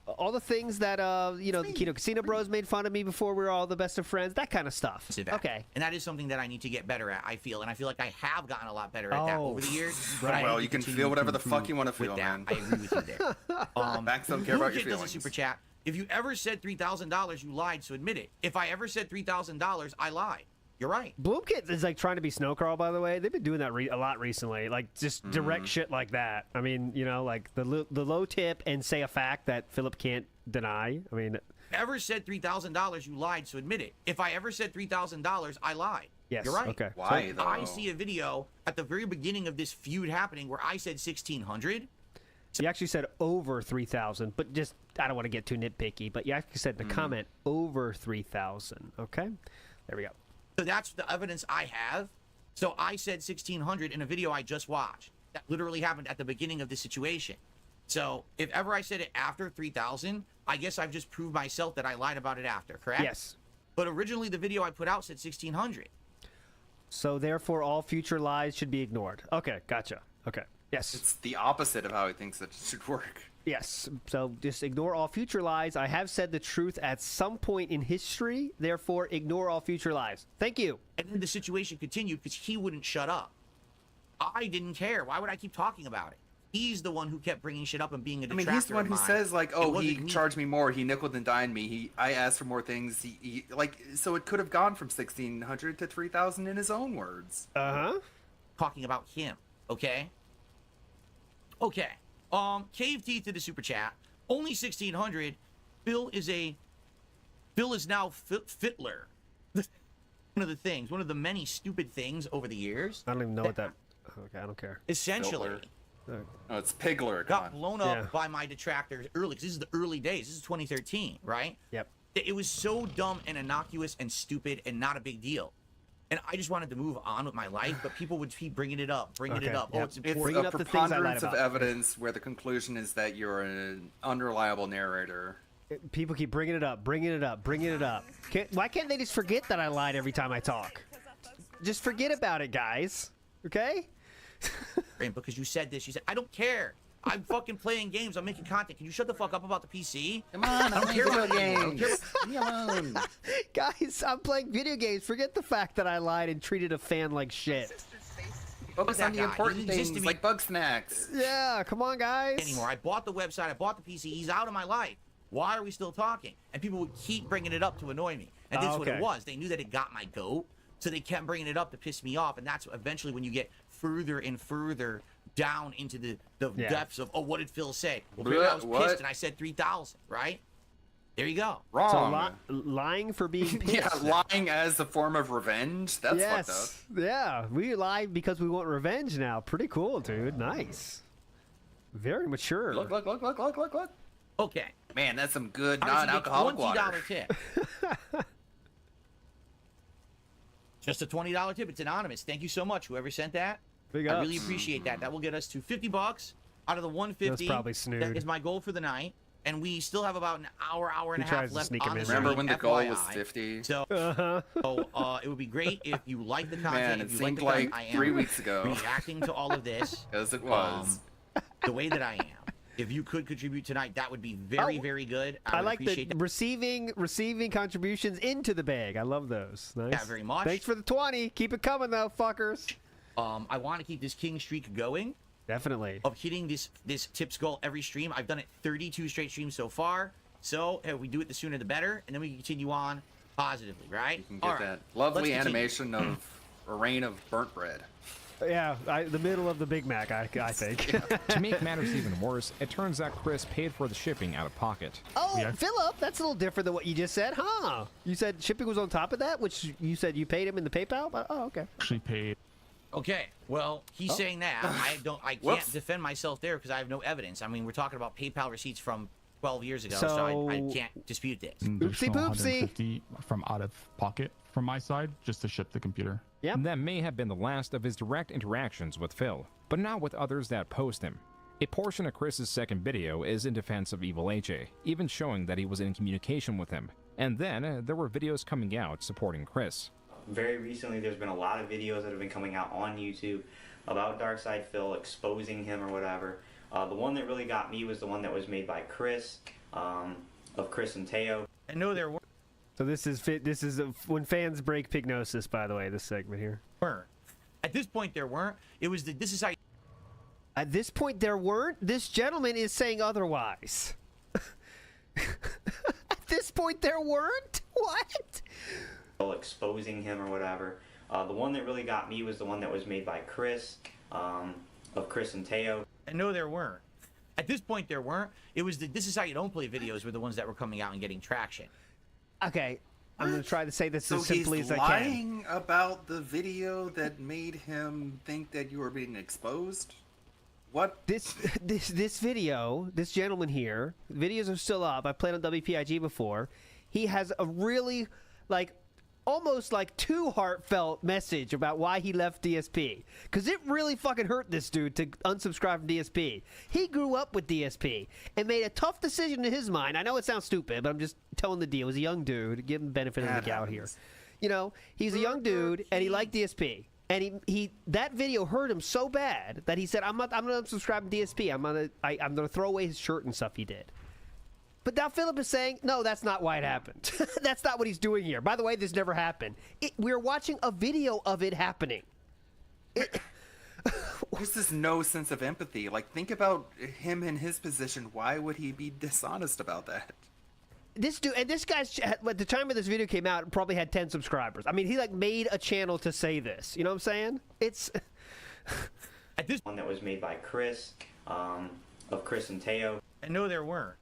all the things that you know, the Kino Casino Bros made fun of me before we were all the best of friends, that kind of stuff. Okay. And that is something that I need to get better at, I feel. And I feel like I have gotten a lot better at that over the years. Right. Well, you can feel whatever the fuck you want to feel, man. I agree with you there. Max don't care about your Does a feelings. super chat. If you ever said $3,000, you lied, so admit it. If I ever said $3,000, I lied. You're right. Bloomkit is like trying to be Snowcrawl, by the way. They've been doing that a lot recently, like just direct shit like that. I mean, you know, like the low tip and say a fact that Philip can't deny. I mean, Ever said $3,000, you lied, so admit it. If I ever said $3,000, I lied. Yes. You're right. Okay. Why, though? I see a video at the very beginning of this feud happening where I said 1,600. You actually said over 3,000, but just, I don't want to get too nitpicky, but you actually said in the comment over 3,000. Okay. There we go. So that's the evidence I have. So I said 1,600 in a video I just watched. That literally happened at the beginning of this situation. So if ever I said it after 3,000, I guess I've just proved myself that I lied about it after, correct? Yes. But originally the video I put out said 1,600. So therefore all future lies should be ignored. Okay, gotcha. Okay. Yes. It's the opposite of how he thinks it should work. Yes. So just ignore all future lies. I have said the truth at some point in history. Therefore, ignore all future lies. Thank you. And then the situation continued because he wouldn't shut up. I didn't care. Why would I keep talking about it? He's the one who kept bringing shit up and being a detractor. I mean, he's the one who of mine. says like, "Oh, he me. charged me more. He nickeled and dined me. I asked for more things. He like, so it could have gone from 1,600 to 3,000 in his own words." Talking about him. Okay. Okay. Cave Teeth to the super chat. Only 1,600. Phil is now Fitler. One of the things, one of the many stupid things over the years. I don't even know what that. Okay, I don't care. Essentially. Oh, it's Pigler. Got blown up by my detractors early, because this is the early days. This is 2013, right? Yep. It was so dumb and innocuous and stupid and not a big deal. And I just wanted to move on with my life, but people would keep bringing it up, bringing it up. Yep. Oh, it's It's important. a preponderance of evidence where the conclusion is that you're an unreliable narrator. People keep bringing it up, bringing it up, bringing it up. Why can't they just forget that I lied every time I talk? Just forget about it, guys. Okay? Because you said this. You said, I don't care. I'm fucking playing games. I'm making content. Can you shut the fuck up about the PC? Come on, I don't care about games. Leave me alone. Guys, I'm playing video games. Forget the fact that I lied and treated a fan like shit. Focus on the important things like bug snacks. Yeah, come on, guys. Anymore. I bought the website. I bought the PC. He's out of my life. Why are we still talking? And people would keep bringing it up to annoy me. And this is what it was. They knew that it got my goat, so they kept bringing it up to piss me off. And that's eventually when you get further and further down into the depths of, oh, what did Phil say? Well, I was pissed and I said 3,000, right? There you go. Wrong. So lying for being pissed. Yeah, lying as a form of revenge? That's fucked up. Yeah, we lie because we want revenge now. Pretty cool, dude. Nice. Very mature. Look. Okay. Man, that's some good non-alcoholic water. $20 tip. Just a $20 tip. It's anonymous. Thank you so much, whoever sent that. Big I ups. really appreciate that. That will get us to $50 out of the 150. That's probably snood. That is my goal for the night. And we still have about an hour and a half left on the Remember when the goal FYI. was 50? So, it would be great if you like the content. Man, it if you seemed like, like 3 weeks ago. Reacting to all of this. Because it was. The way that I am. If you could contribute tonight, that would be very, very good. I would like appreciate the receiving contributions into the bag. I love those. Nice. Yeah, very much. Thanks for the 20. Keep it coming though, fuckers. I want to keep this king streak going. Definitely. Of hitting this tips goal every stream. I've done it 32 straight streams so far. So if we do it, the sooner the better, and then we can continue on positively, right? You can get that lovely animation of a rain of burnt bread. Yeah, the middle of the Big Mac, I think. To make matters even worse, it turns out Chris paid for the shipping out of pocket. Oh, Philip, that's a little different than what you just said, huh? You said shipping was on top of that, which you said you paid him in the PayPal? Oh, okay. Actually paid. Okay, well, he's saying that. I can't defend myself there because I have no evidence. I mean, we're talking about PayPal receipts from 12 years ago, so I can't dispute this. Oopsie poopsie. 150 from out of pocket from my side just to ship the computer. Yep. That may have been the last of his direct interactions with Phil, but not with others that post him. A portion of Chris's second video is in defense of Evil HA, even showing that he was in communication with him. And then there were videos coming out supporting Chris. Very recently, there's been a lot of videos that have been coming out on YouTube about Darkside Phil, exposing him or whatever. The one that really got me was the one that was made by Chris, of Chris and Teo. I know there were. So this is when fans break Pignosis, by the way, this segment here. At this point, there weren't. It was this is how. At this point, there weren't. This gentleman is saying otherwise. At this point, there weren't. What? Exposing him or whatever. The one that really got me was the one that was made by Chris, of Chris and Teo. I know there weren't. At this point, there weren't. It was this is how you don't play videos were the ones that were coming out and getting traction. Okay, I'm going to try to say this So as simply he's as I can. lying about the video that made him think that you were being exposed? What? This video, this gentleman here, videos are still up. I've played on WPIG before. He has a really, almost too heartfelt message about why he left DSP. Because it really fucking hurt this dude to unsubscribe from DSP. He grew up with DSP and made a tough decision in his mind. I know it sounds stupid, but I'm just telling the deal. He's a young dude. Give him the benefit of the doubt here. You know, he's a young dude and he liked DSP. And he that video hurt him so bad that he said, I'm gonna unsubscribe to DSP. I'm gonna throw away his shirt and stuff he did. But now Philip is saying, no, that's not why it happened. That's not what he's doing here. By the way, this never happened. We're watching a video of it happening. There's just no sense of empathy. Think about him in his position. Why would he be dishonest about that? This dude, and this guy's, at the time of this video came out, probably had 10 subscribers. I mean, he made a channel to say this. You know what I'm saying? It's... At this one that was made by Chris, of Chris and Teo. I know there weren't.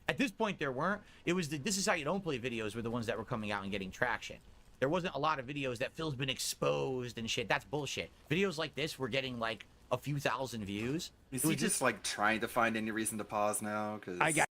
At this point, there weren't. It was this is how you don't play videos were the ones that were coming out and getting traction. There wasn't a lot of videos that Phil's been exposed and shit. That's bullshit. Videos like this were getting a few thousand views. Is he just trying to find any reason to pause now? Because I got.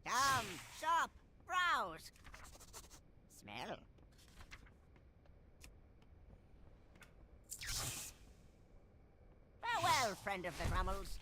Come, shop, browse, smell. Farewell, friend of the Grummels.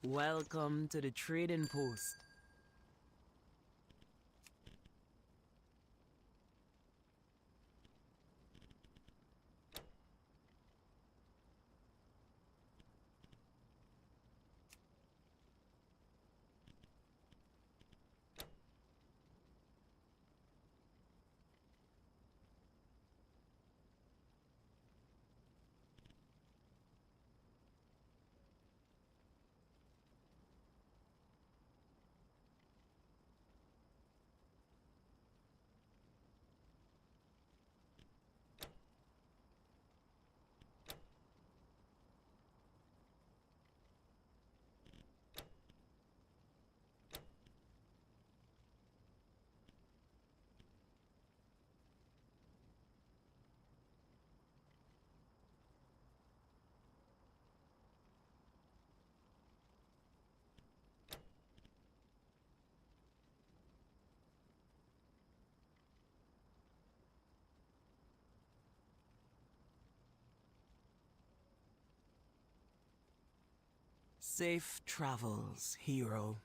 Welcome to the trading post. Safe travels, hero.